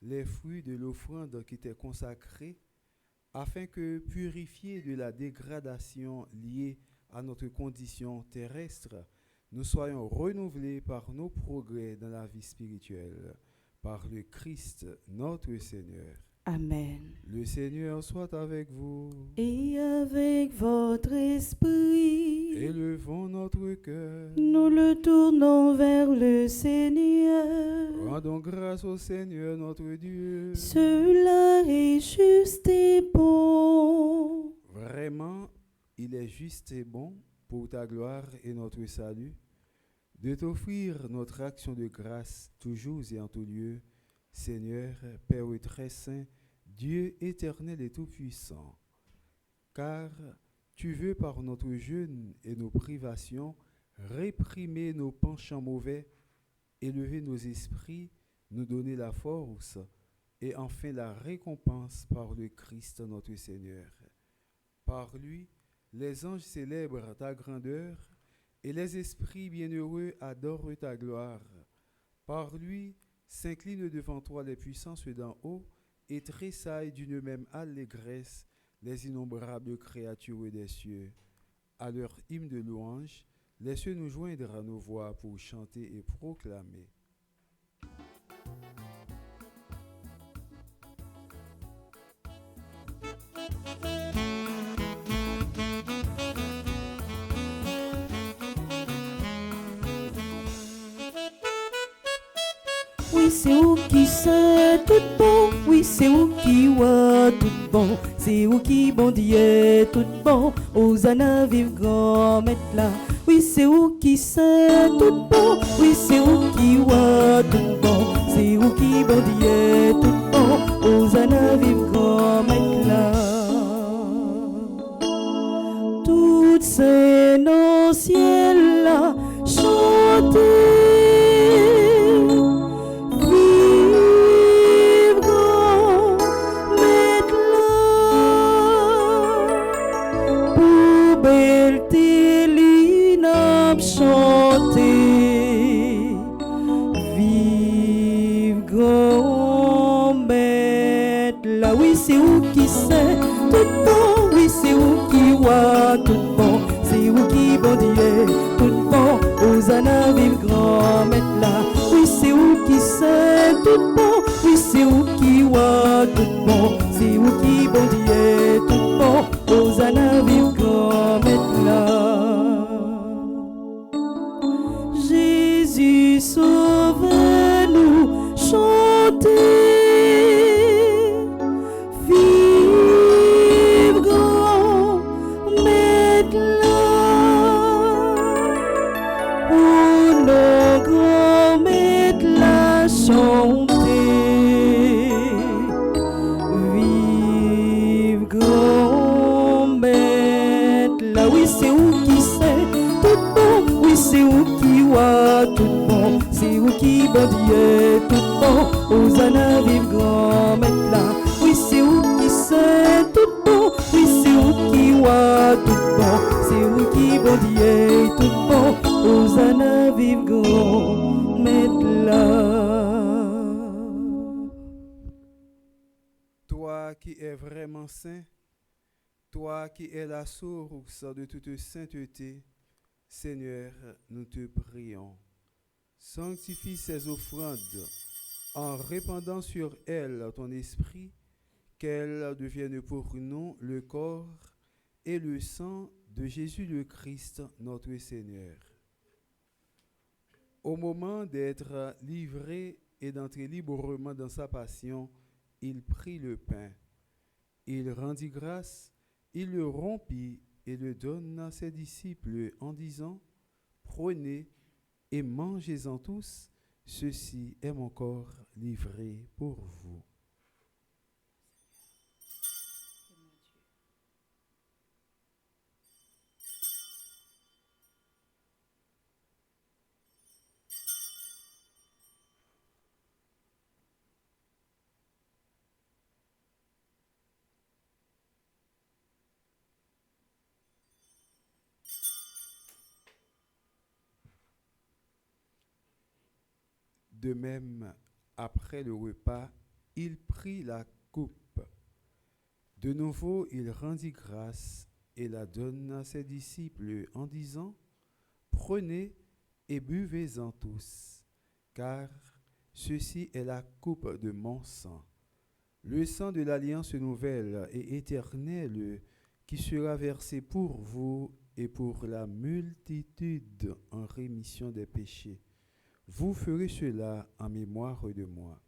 les fruits de l'offrande qui t'est consacrée, afin que, purifiés de la dégradation liée à notre condition terrestre, nous soyons renouvelés par nos progrès dans la vie spirituelle, par le Christ notre Seigneur. Amen. Le Seigneur soit avec vous. Et avec votre esprit, Élevons notre cœur. nous le tournons vers le Seigneur. Rendons grâce au Seigneur notre Dieu. Cela est juste et bon. Vraiment, il est juste et bon pour ta gloire et notre salut de t'offrir notre action de grâce toujours et en tout lieu, Seigneur, Père très saint, Dieu éternel et tout-puissant. Car tu veux par notre jeûne et nos privations réprimer nos penchants mauvais, élever nos esprits, nous donner la force et enfin la récompense par le Christ notre Seigneur. Par lui, les anges célèbrent ta grandeur et les esprits bienheureux adorent ta gloire. Par lui, s'inclinent devant toi les puissances d'en haut et tressaillent d'une même allégresse les innombrables créatures des cieux. À leur hymne de louange, laisse nous joindre à nos voix pour chanter et proclamer. Oui, c'est où qui sait tout bon. Oui, c'est où qui voit tout bon. C'est où qui bon Dieu tout bon. Hosanna vive grand maître là. Oui, c'est où qui sait tout bon. Oui, c'est où qui voit tout bon. C'est où qui bon Dieu tout bon. Hosanna vive grand maître là. Toutes ces nos ciel là chanter. Chanter, vive grand maître là. Oui, c'est où qui sait tout bon. Oui, c'est où qui voit tout bon. C'est où qui bon Dieu tout bon. Hosanna vive grand maître là. Oui, c'est où qui sait tout bon. Oui, c'est où qui voit tout bon. C'est où qui bon Dieu tout bon. Hosanna vive grand maître là. Jésus, sauve-nous, chantez, vive grand maître là, oh nos grand maître là, chantez, vive grand maître là. Oui, c'est où qui sait tout bon, oui, c'est où qui voit tout bon, c'est où qui bon Dieu tout bon. Hosanna vive grand maître là. Oui, c'est où qui sait tout bon, oui, c'est où qui voit tout bon, c'est où qui bon Dieu tout bon. Hosanna vive grand maître là. Toi qui es vraiment saint, toi qui es la source de toute sainteté, Seigneur, nous te prions. Sanctifie ces offrandes en répandant sur elles ton esprit, qu'elles deviennent pour nous le corps et le sang de Jésus le Christ, notre Seigneur. Au moment d'être livré et d'entrer librement dans sa passion, il prit le pain. Il rendit grâce, il le rompit et le donna à ses disciples en disant, « Prenez et mangez-en tous, ceci est mon corps livré pour vous. » De même, après le repas, il prit la coupe. De nouveau, il rendit grâce et la donna à ses disciples en disant, prenez et buvez-en tous, car ceci est la coupe de mon sang, le sang de l'alliance nouvelle et éternelle qui sera versé pour vous et pour la multitude en rémission des péchés. Vous ferez cela en mémoire de moi.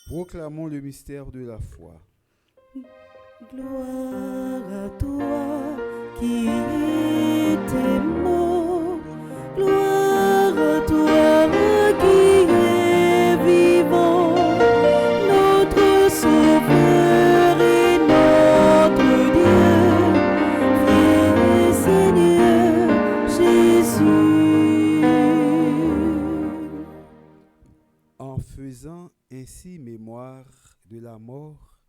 Proclamons le mystère de la foi. Gloire à toi qui es mort, gloire à toi qui es vivant, notre Sauveur et notre Dieu, viens Seigneur Jésus. En faisant ainsi mémoire de la mort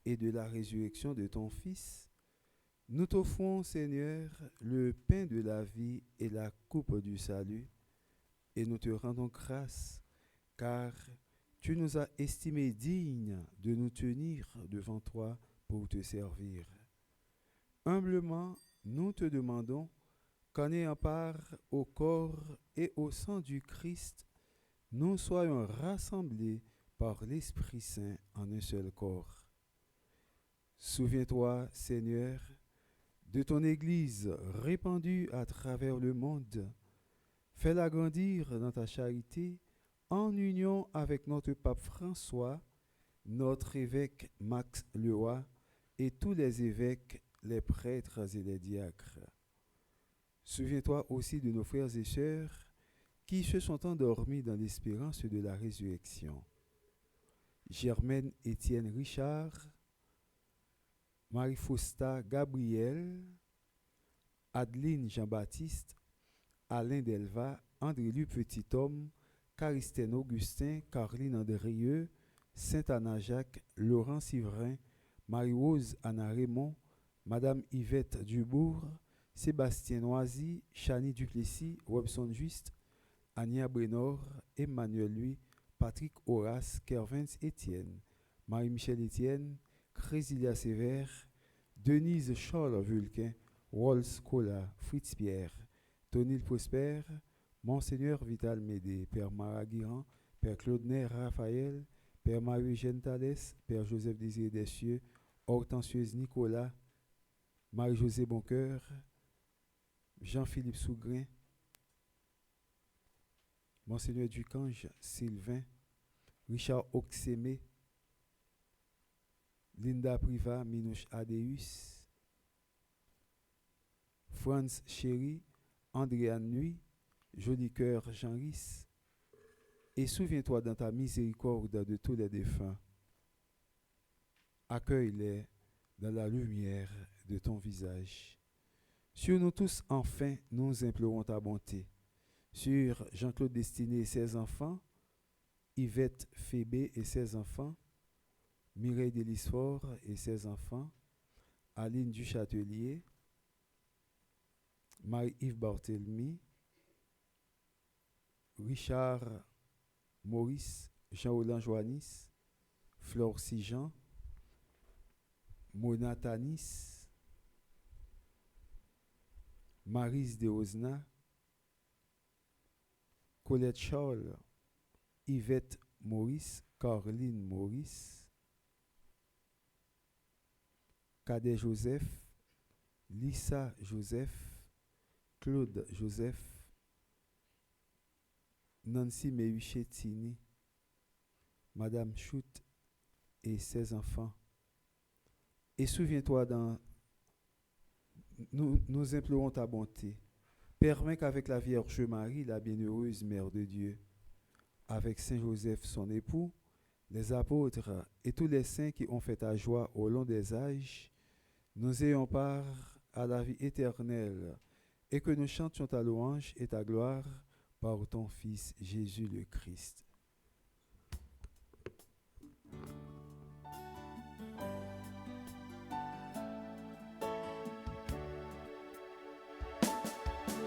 et de la résurrection de ton Fils, nous t'offrons, Seigneur, le pain de la vie et la coupe du salut, et nous te rendons grâce, car tu nous as estimés dignes de nous tenir devant toi pour te servir. Humblement, nous te demandons qu'en ayant part au corps et au sang du Christ, nous soyons rassemblés par l'Esprit Saint en un seul corps. Souviens-toi, Seigneur, de ton Église répandue à travers le monde. Fais-la grandir dans ta charité en union avec notre pape François, notre évêque Max Leroy et tous les évêques, les prêtres et les diacres. Souviens-toi aussi de nos frères et sœurs qui se sont endormis dans l'espérance de la résurrection. Germaine Étienne Richard, Marie-Fausta Gabriel, Adeline Jean-Baptiste, Alain Delva, André-Lu Petit-Homme, Caristène Augustin, Caroline Andrieux, Sainte-Anna Jacques, Laurent Sivrin, Marie-Rose Anna Raymond, Madame Yvette Dubourg, Sébastien Noisy, Chani Duplessis, Robson Juste, Ania Brenor, Emmanuel Louis, Patrick Horace, Kervins Étienne, Marie-Michel Étienne, Crésilia Sévère, Denise Charles Vulquin, Rolls Cola, Fritz Pierre, Tonil Prosper, Monseigneur Vital Médé, Père Maraguiran, Père Claude Raphaël, Père Marie-Eugène Thalès, Père Joseph Désiré Dessieux, Hortensieuse Nicolas, Marie-Josée Boncoeur, Jean-Philippe Sougrin, Monseigneur Ducange Sylvain, Richard Oxémé, Linda Priva Minouche Adeus, Franz Chéri, Andréane Nuit, Joli Cœur Jean Risse, et souviens-toi dans ta miséricorde de tous les défunts. Accueille-les dans la lumière de ton visage. Sur nous tous, enfin, nous implorons ta bonté. Sur Jean-Claude Destiné et ses enfants, Yvette Fébé et ses enfants, Mireille Delisfort et ses enfants, Aline Duchâtelier, Marie-Yves Barthélemy, Richard Maurice, Jean-Roland Joannis, Flore Sijan, Mona Tanis, Maryse Deosna, Colette Charles, Yvette Maurice, Caroline Maurice, Cadet Joseph, Lisa Joseph, Claude Joseph, Nancy Méhuchetini, Madame Choute et ses enfants. Et souviens-toi, nous implorons ta bonté. Permets qu'avec la Vierge Marie, la bienheureuse Mère de Dieu, avec Saint Joseph, son époux, les apôtres et tous les saints qui ont fait ta joie au long des âges, nous ayons part à la vie éternelle et que nous chantions ta louange et ta gloire par ton Fils Jésus le Christ.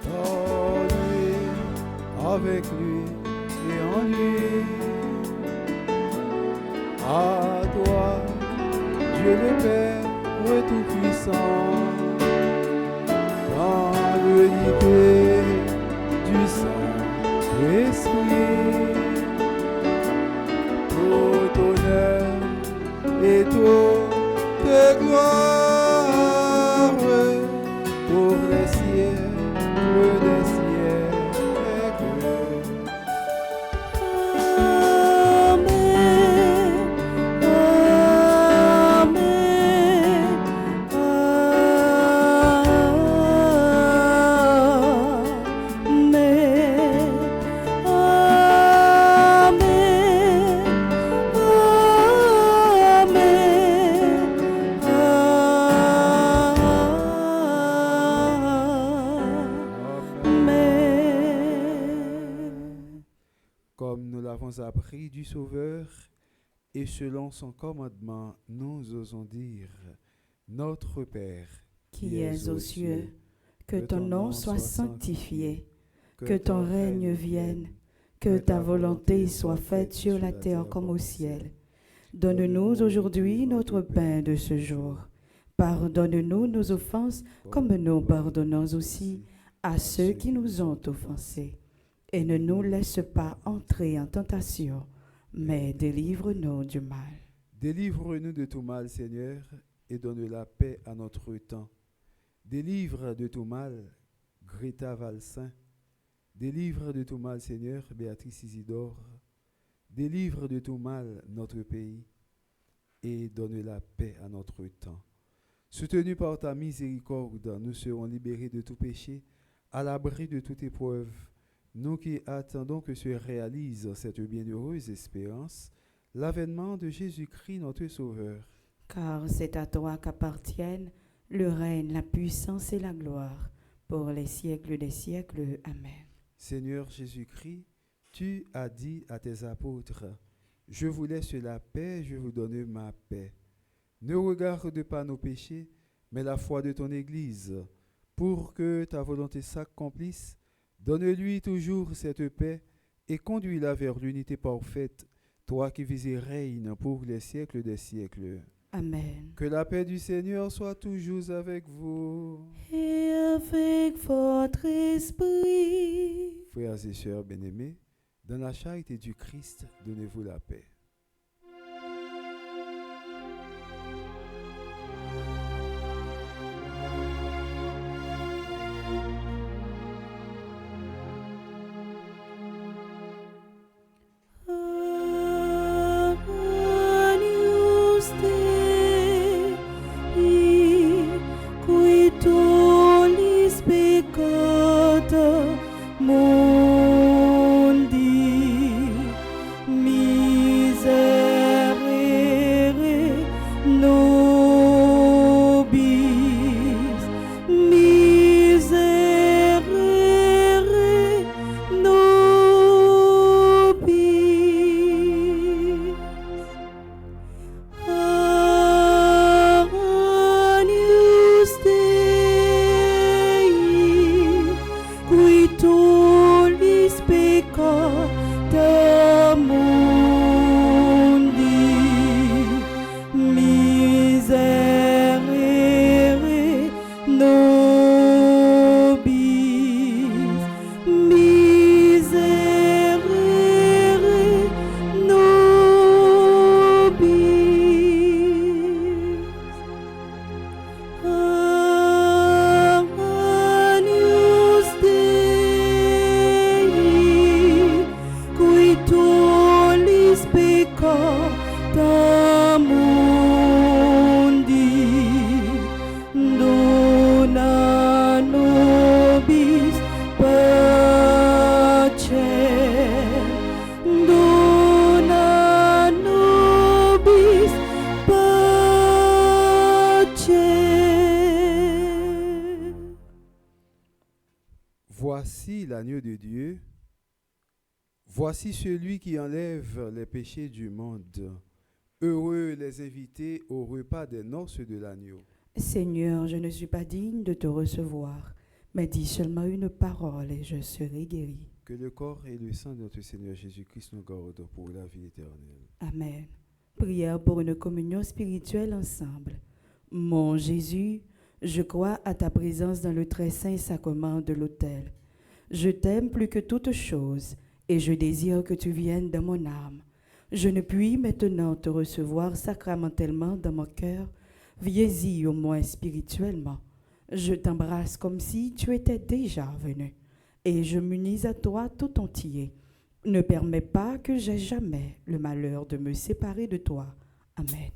En lui, avec lui et en lui, à toi, Dieu le Père Tout-Puissant, dans l'unité du Saint-Esprit, tout honneur et toute gloire pour les siècles des siècles. Comme nous l'avons appris du Sauveur, et selon son commandement, nous osons dire, Notre Père, qui es aux cieux, que ton nom soit sanctifié, que ton règne vienne, que ta volonté soit faite sur la terre comme au ciel. Donne-nous aujourd'hui notre pain de ce jour. Pardonne-nous nos offenses comme nous pardonnons aussi à ceux qui nous ont offensés. Et ne nous laisse pas entrer en tentation, mais délivre-nous du mal. Délivre-nous de tout mal, Seigneur, et donne la paix à notre temps. Délivre de tout mal, Greta Valsin. Délivre de tout mal, Seigneur, Béatrice Isidore. Délivre de tout mal notre pays et donne la paix à notre temps. Soutenus par ta miséricorde, nous serons libérés de tout péché, à l'abri de toute épreuve. Nous qui attendons que se réalise cette bienheureuse espérance, l'avènement de Jésus-Christ notre Sauveur. Car c'est à toi qu'appartiennent le règne, la puissance et la gloire, pour les siècles des siècles. Amen. Seigneur Jésus-Christ, tu as dit à tes apôtres, « Je vous laisse la paix, je vous donne ma paix. Ne regarde pas nos péchés, mais la foi de ton Église, pour que ta volonté s'accomplisse. Donne-lui toujours cette paix et conduis-la vers l'unité parfaite, toi qui vis et règnes pour les siècles des siècles. » Amen. Que la paix du Seigneur soit toujours avec vous. Et avec votre esprit. Frères et sœurs bien-aimés, dans la charité du Christ, donnez-vous la paix. Mundi, Voici l'agneau de Dieu. Voici celui qui enlève les péchés du monde. Heureux les invités au repas des noces de l'agneau. Seigneur, je ne suis pas digne de te recevoir, mais dis seulement une parole et je serai guéri. Que le corps et le sang de notre Seigneur Jésus-Christ nous gardent pour la vie éternelle. Amen. Prière pour une communion spirituelle ensemble. Mon Jésus, je crois à ta présence dans le très saint sacrement de l'autel. Je t'aime plus que toute chose et je désire que tu viennes dans mon âme. Je ne puis maintenant te recevoir sacramentellement dans mon cœur. Viens-y au moins spirituellement. Je t'embrasse comme si tu étais déjà venu et je m'unis à toi tout entier. Ne permets pas que j'aie jamais le malheur de me séparer de toi. Amen.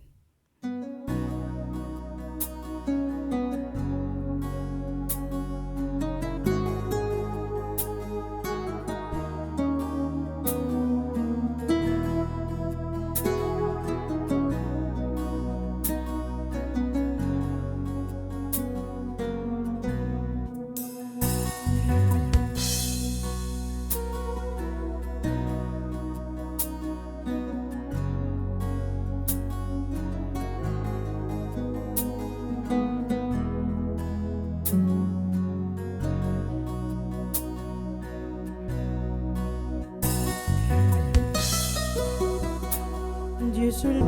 Dieu seul.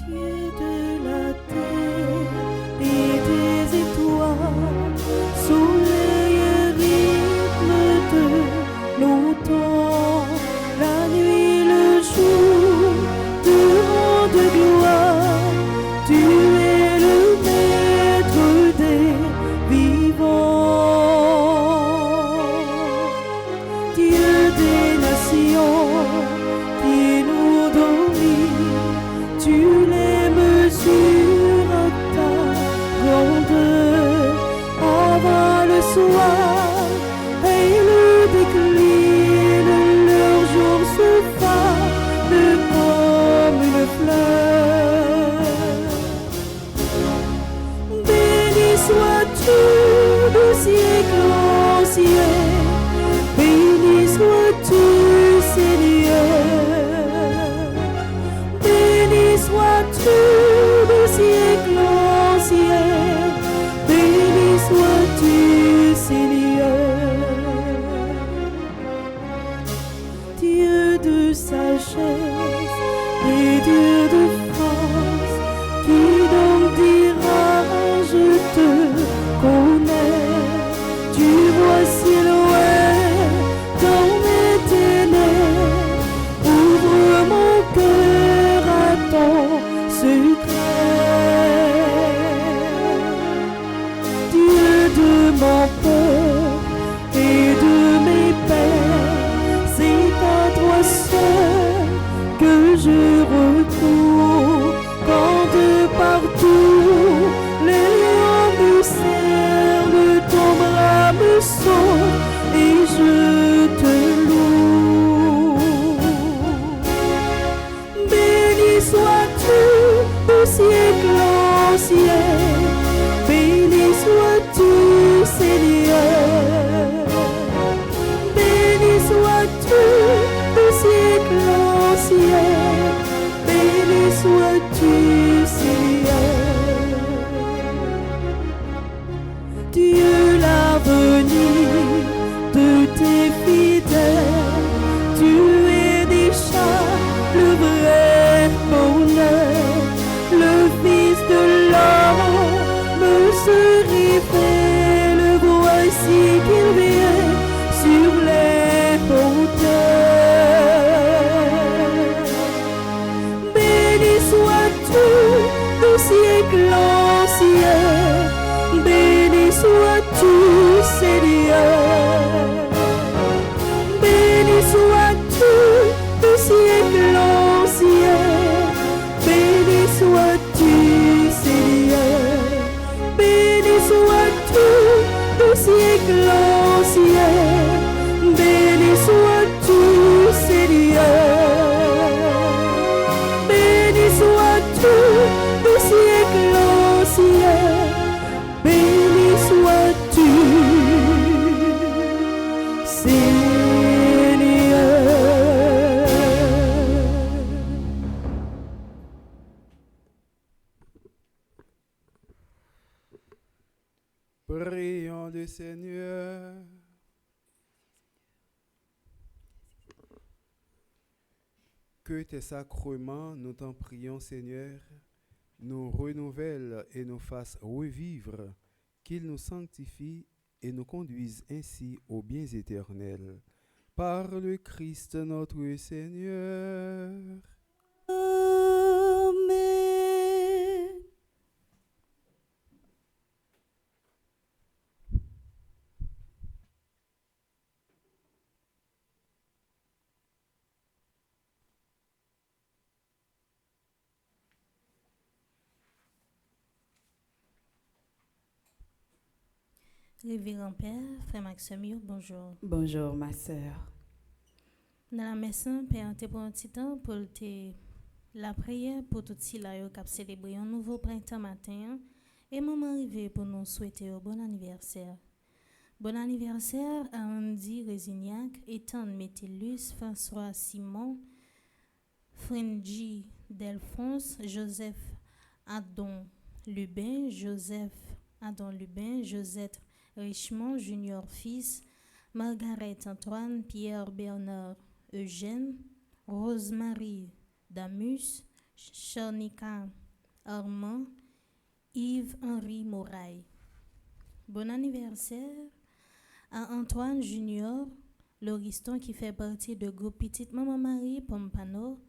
Dieu de la terre et des étoiles, soleil et rythme de nos temps, la nuit, le jour, te rendent gloire. Tu es le maître des vivants, Dieu des nations, qui nous domine. Tu les mesures à ta grandeur, avant le soir et le déclin de leur jour se fane comme une fleur. Béni sois-tu du siècle en siècle, béni sois-tu Seigneur. Béni sois-tu du siècle en siècle, béni sois-tu Seigneur. Dieu de sagesse et Dieu de force, qui donc dira je te connais. Tu vois si loin dans mes ténèbres, ouvre mon cœur à ton secret. Dieu de mon père et de mes pères, c'est à toi seul que je recours, quand de partout les lions me servent, ton bras me sauve et je te loue. Béni sois-tu du siècle en siècle, béni sois-tu Seigneur. Prions le Seigneur. Que tes sacrements, nous t'en prions, Seigneur, nous renouvellent et nous fassent revivre, qu'ils nous sanctifient et nous conduisent ainsi aux biens éternels. Par le Christ notre Seigneur. Amen. Révérend Père, Frère Maxime, bonjour. Bonjour, ma sœur. Dans la messe, Père, te prend un petit temps pour la prière pour tout si là qui a célébré un nouveau printemps matin et moment arrivé pour nous souhaiter un bon anniversaire. Bon anniversaire à Andy Résignac, Ethan Métellus, François Simon, Frenji Delphonse, Joseph Adon Lubin, Joseph Josette Richemont Junior fils, Margaret Antoine, Pierre Bernard Eugène, Rosemary Damus, Charnica Armand, Yves-Henri Moraille. Bon anniversaire à Antoine Junior Lauriston qui fait partie de groupe Petite Maman Marie Pompano,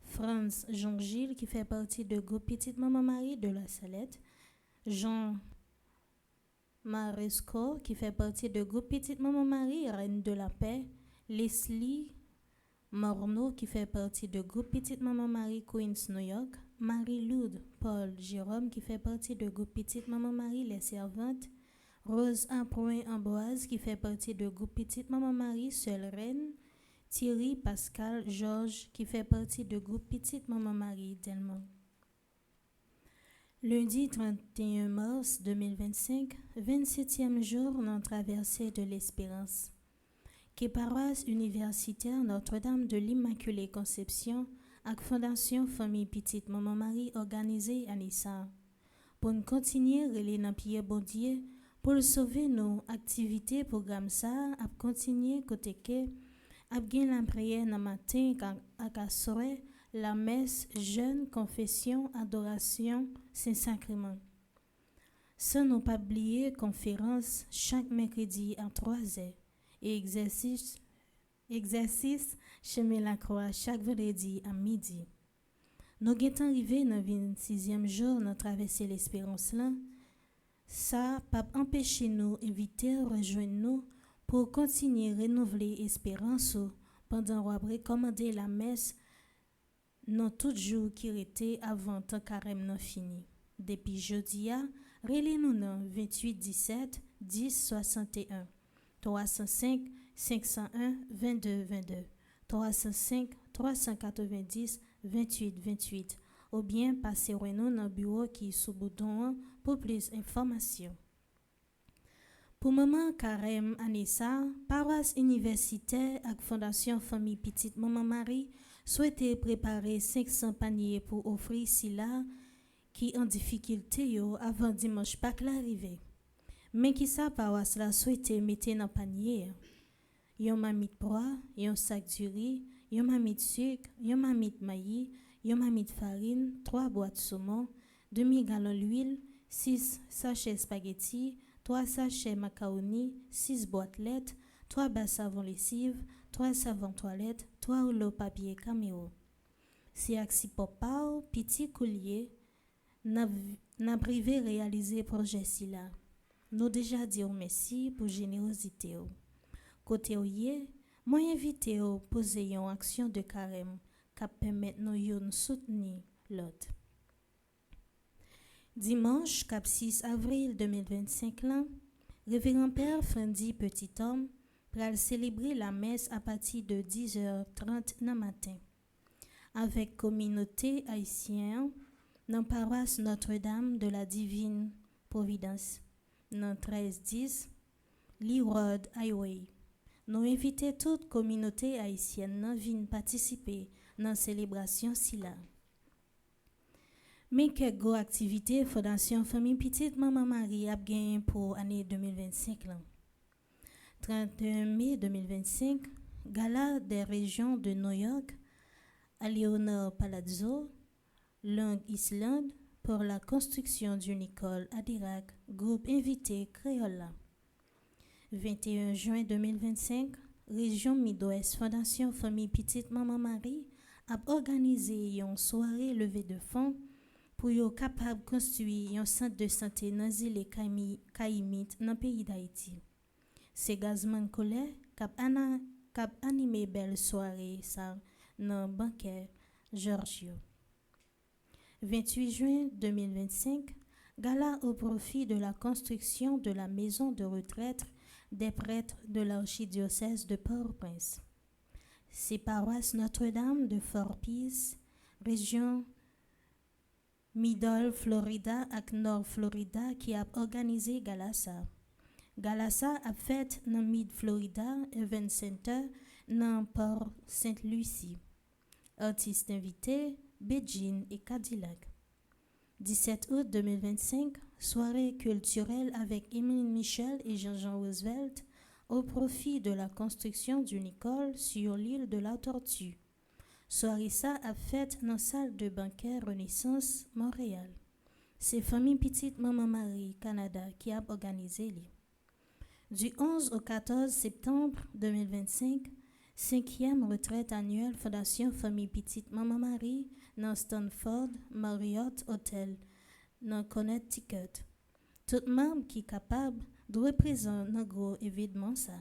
Franz Jean-Gilles qui fait partie de groupe Petite Maman Marie de la Salette, Jean Maresco qui fait partie de groupe Petite Maman Marie Reine de la Paix, Leslie Morneau qui fait partie de groupe Petite Maman Marie Queens New York, Marie-Loud Paul Jérôme qui fait partie de groupe Petite Maman Marie Les Servantes, Rose Appoint Amboise qui fait partie de groupe Petite Maman Marie Seule Reine, Thierry Pascal Georges qui fait partie de groupe Petite Maman Marie Delmont. Lundi 31 mars 2025, 27e jour dans traversée de l'Espérance. Que paroisse universitaire Notre-Dame de l'Immaculée Conception avec Fondation Famille Petite Maman Marie organisée à Nissa. Pour nous continuer à relayer dans Pierre bon Dieu, pour sauver nos activités programme ça, à continuer côté que, à bien la prière dans matin à soir, la messe, jeûne, confession, adoration, Saint-Sacrement. Sans ne pas oublier conférence chaque mercredi à 3h et exercice chemin la croix chaque vendredi à midi. Nous sommes arrivés dans le 26e jour de traverser l'espérance là. Ça pas empêcher nous inviter à rejoindre nous pour continuer à renouveler l'espérance pendant qu'on recommander la messe non tout jour qui était avant tant carême non fini. Depuis jeudi a, relez-nous dans 28 17 10 61 305 501 22 22 305 390 28 28 ou bien passez-nous dans le bureau qui est sous bouton pour plus d'informations. Pour moment carême Anissa, paroisse universitaire avec Fondation Famille Petite Maman Marie souhaite préparer 500 paniers pour offrir Sila qui en difficulté yo avant dimanche Pâques l'arrivée. Mais qui sa paroisse la souhaite mettre dans panier. Yon mamite pois, yon sac de riz, yon mamite sucre, yon mamite maïs, yon mamite farine, 3 boîtes saumon, demi-gallon d'huile, 6 sachets spaghetti, 3 sachets macaroni, 6 boîtes lettres, 3 bas savon lessive, 3 savons toilette, 3 rouleaux papier caméo. Si aksi popao, petit coulier, n'a privé réaliser projet si là. Nous déjà dit merci pour générosité. Côté ouye, moi invité au poser une action de carême qui permet nous de soutenir l'autre. Dimanche, 6 avril 2025, là, Révérend Père Fendi Petit Homme pral célébrer la messe à partir de 10h30 dans matin. Avec communauté haïtienne dans paroisse Notre-Dame de la Divine Providence, dans 1310 Lee Road Highway. Nous invitons toute communauté haïtienne à venir participer dans la célébration si là. Mais quelques grosses activités Fondation Famille Petite Maman Marie a gagné pour l'année 2025 là. 31 mai 2025, Gala des régions de New York, à Leonard Palazzo, Long Island, pour la construction d'une école à Dirac, groupe invité Créola. 21 juin 2025, Région Midouest Fondation Famille Petite Maman Marie a organisé une soirée levée de fonds pour être capable de construire un centre de santé dans les îles Caïmites dans le pays d'Haïti. C'est Gazman Collet qui a animé belle soirée ça dans le banquet Giorgio. 28 juin 2025, gala au profit de la construction de la maison de retraite des prêtres de l'archidiocèse de Port-au-Prince. C'est paroisse Notre-Dame de Fort-Pierce, région Middle Florida et Nord Florida qui a organisé gala ça. Gala ça a fait dans Mid Florida Event Center dans Port Sainte-Lucie. Artistes invités Beijing et Cadillac. 17 août 2025, soirée culturelle avec Émile Michel et Jean-Jean Roosevelt au profit de la construction d'une école sur l'île de la Tortue. Soirée ça a fait dans la salle de banquet Renaissance Montréal. C'est Famille Petite Maman Marie Canada qui a organisé les. Du 11 au 14 septembre 2025, 5e retraite annuelle Fondation Famille Petite Maman Marie dans Stanford Marriott Hotel dans Connecticut. Tout membre qui est capable de représenter un gros événement ça.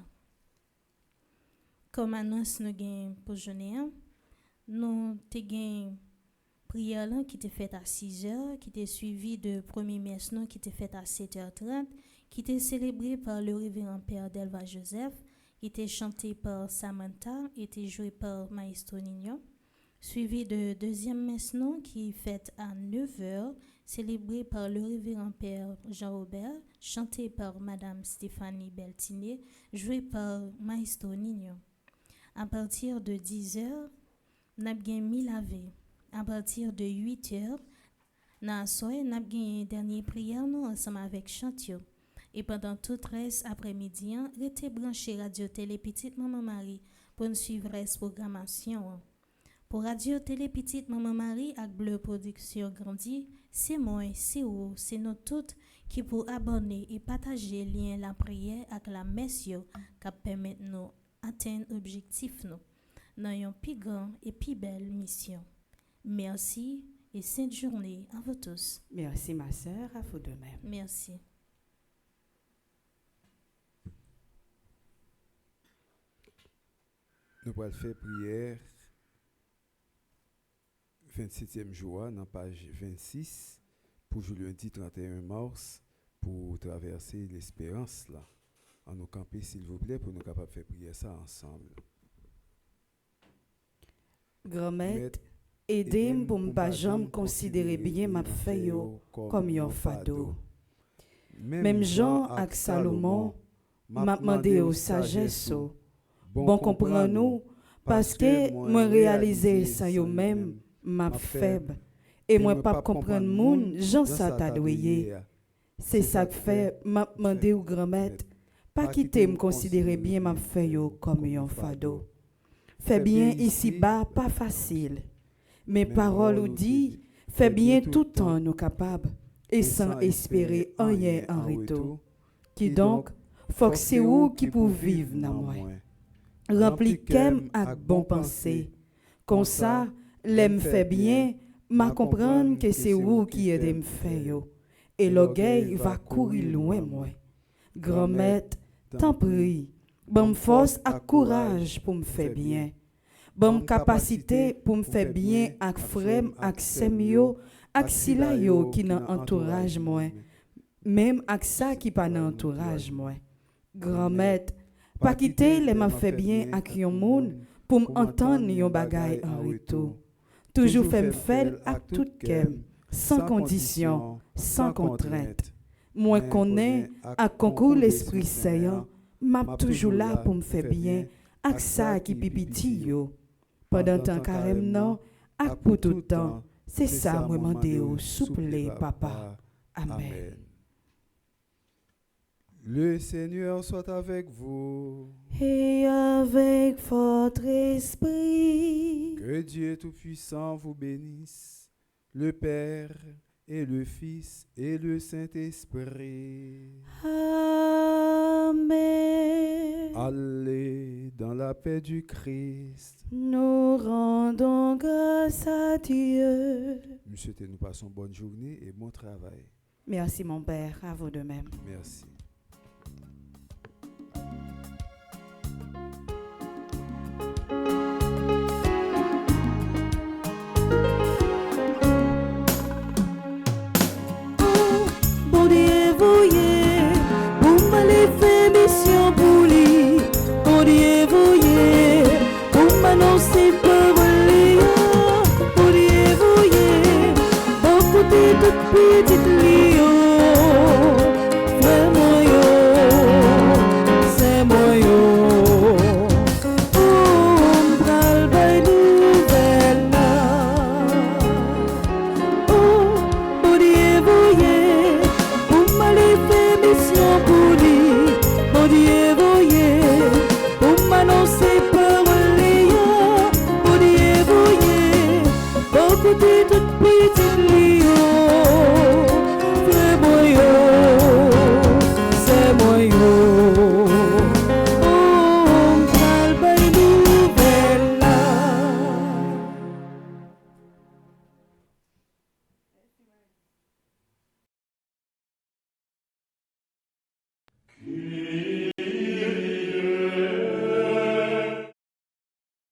Comme annonce nous gain pour journée, nous te gain prière là qui était faite à 6h, qui était suivi de premier messe qui était faite à 7h30, qui était célébré par le révérend père Delva Joseph, qui était chanté par Samantha, était joué par Maestro Nino, suivi de deuxième messe qui est faite à 9h, célébré par le révérend père Jean-Robert, chanté par Madame Stéphanie Beltiné, joué par Maestro Nino. À partir de 10h, nous avons mis lavé. À partir de 8h, nous avons une dernière prière ensemble avec Chantio. Et pendant tout le reste après-midi, restez branché Radio Télé Petite Maman Marie pour nous suivre la programmation. Pour Radio Télé Petite Maman Marie avec Bleu Production Grandi, c'est moi, c'est vous, c'est nous toutes qui pour abonner et partager le lien la prière avec la messe qui permet nous atteindre l'objectif dans une plus grande et plus belle mission. Merci et sainte journée à vous tous. Merci ma sœur, à vous de même. Merci. Nous allons faire prière 27e jour, dans page 26, pour le lundi 31 mars, pour traverser l'espérance là. En nous camper, s'il vous plaît, pour nous capables de faire prier ça ensemble. Grand-mère, aidez-moi pour ne pas jamais considérer bien ma feuille comme un fado. Même Jean avec Salomon m'a demandé aux sagesse. Bon comprends-nous, parce que moi réaliser ça yo-même, m'a faible. Et moi pas comprendre moun, Jean ça t'a doué. C'est ça que fait, m'a demandé au grand-mère, pas quitter me considérer bien ma feuille comme un fado. Fait bien ici-bas, pas facile. Mes paroles ou dit, fait bien tout le temps nous capables, et sans espérer rien en retour. Qui donc, faut que c'est où qui pour vivre dans moi. Rempli kem ak bon pensée. Comme ça, l'aime fait bien, m'a comprendre que c'est où qui aide me fait yo. Et l'orgueil va courir loin moi. Grand-mère, t'en prie, bonne force ak courage pour me faire bien. Bonne capacité pour me faire bien ak frère ak semyo ak sila yo qui nan entourage moi. Même ak ça qui pas nan entourage moi. Grand-mère, pas quitter les m'a fait bien à yon moun pour m'entendre yon bagay en retour. Toujours fait me faire à tout kem, sans condition, sans contrainte. Moi connais à concours l'esprit saillant, m'a toujours là pour me faire bien, ak ça qui pipiti yo. Pendant temps carême non, ak pour tout temps, C'est ça, moi, demandé au souple, papa. Amen. Le Seigneur soit avec vous. Et avec votre esprit. Que Dieu Tout-Puissant vous bénisse, le Père et le Fils et le Saint-Esprit. Amen. Allez dans la paix du Christ. Nous rendons grâce à Dieu. Monsieur, nous passons bonne journée et bon travail. Merci mon Père, à vous de même. Merci. Petite Lio, vraiment yo, c'est moi yo. M'pral bay nouvelle là. Bon Dieu voyez, pour m'aller faire mission pour lui. Bon Dieu voyez, pour m'annoncer par Léa. Bon Dieu voyez, beaucoup de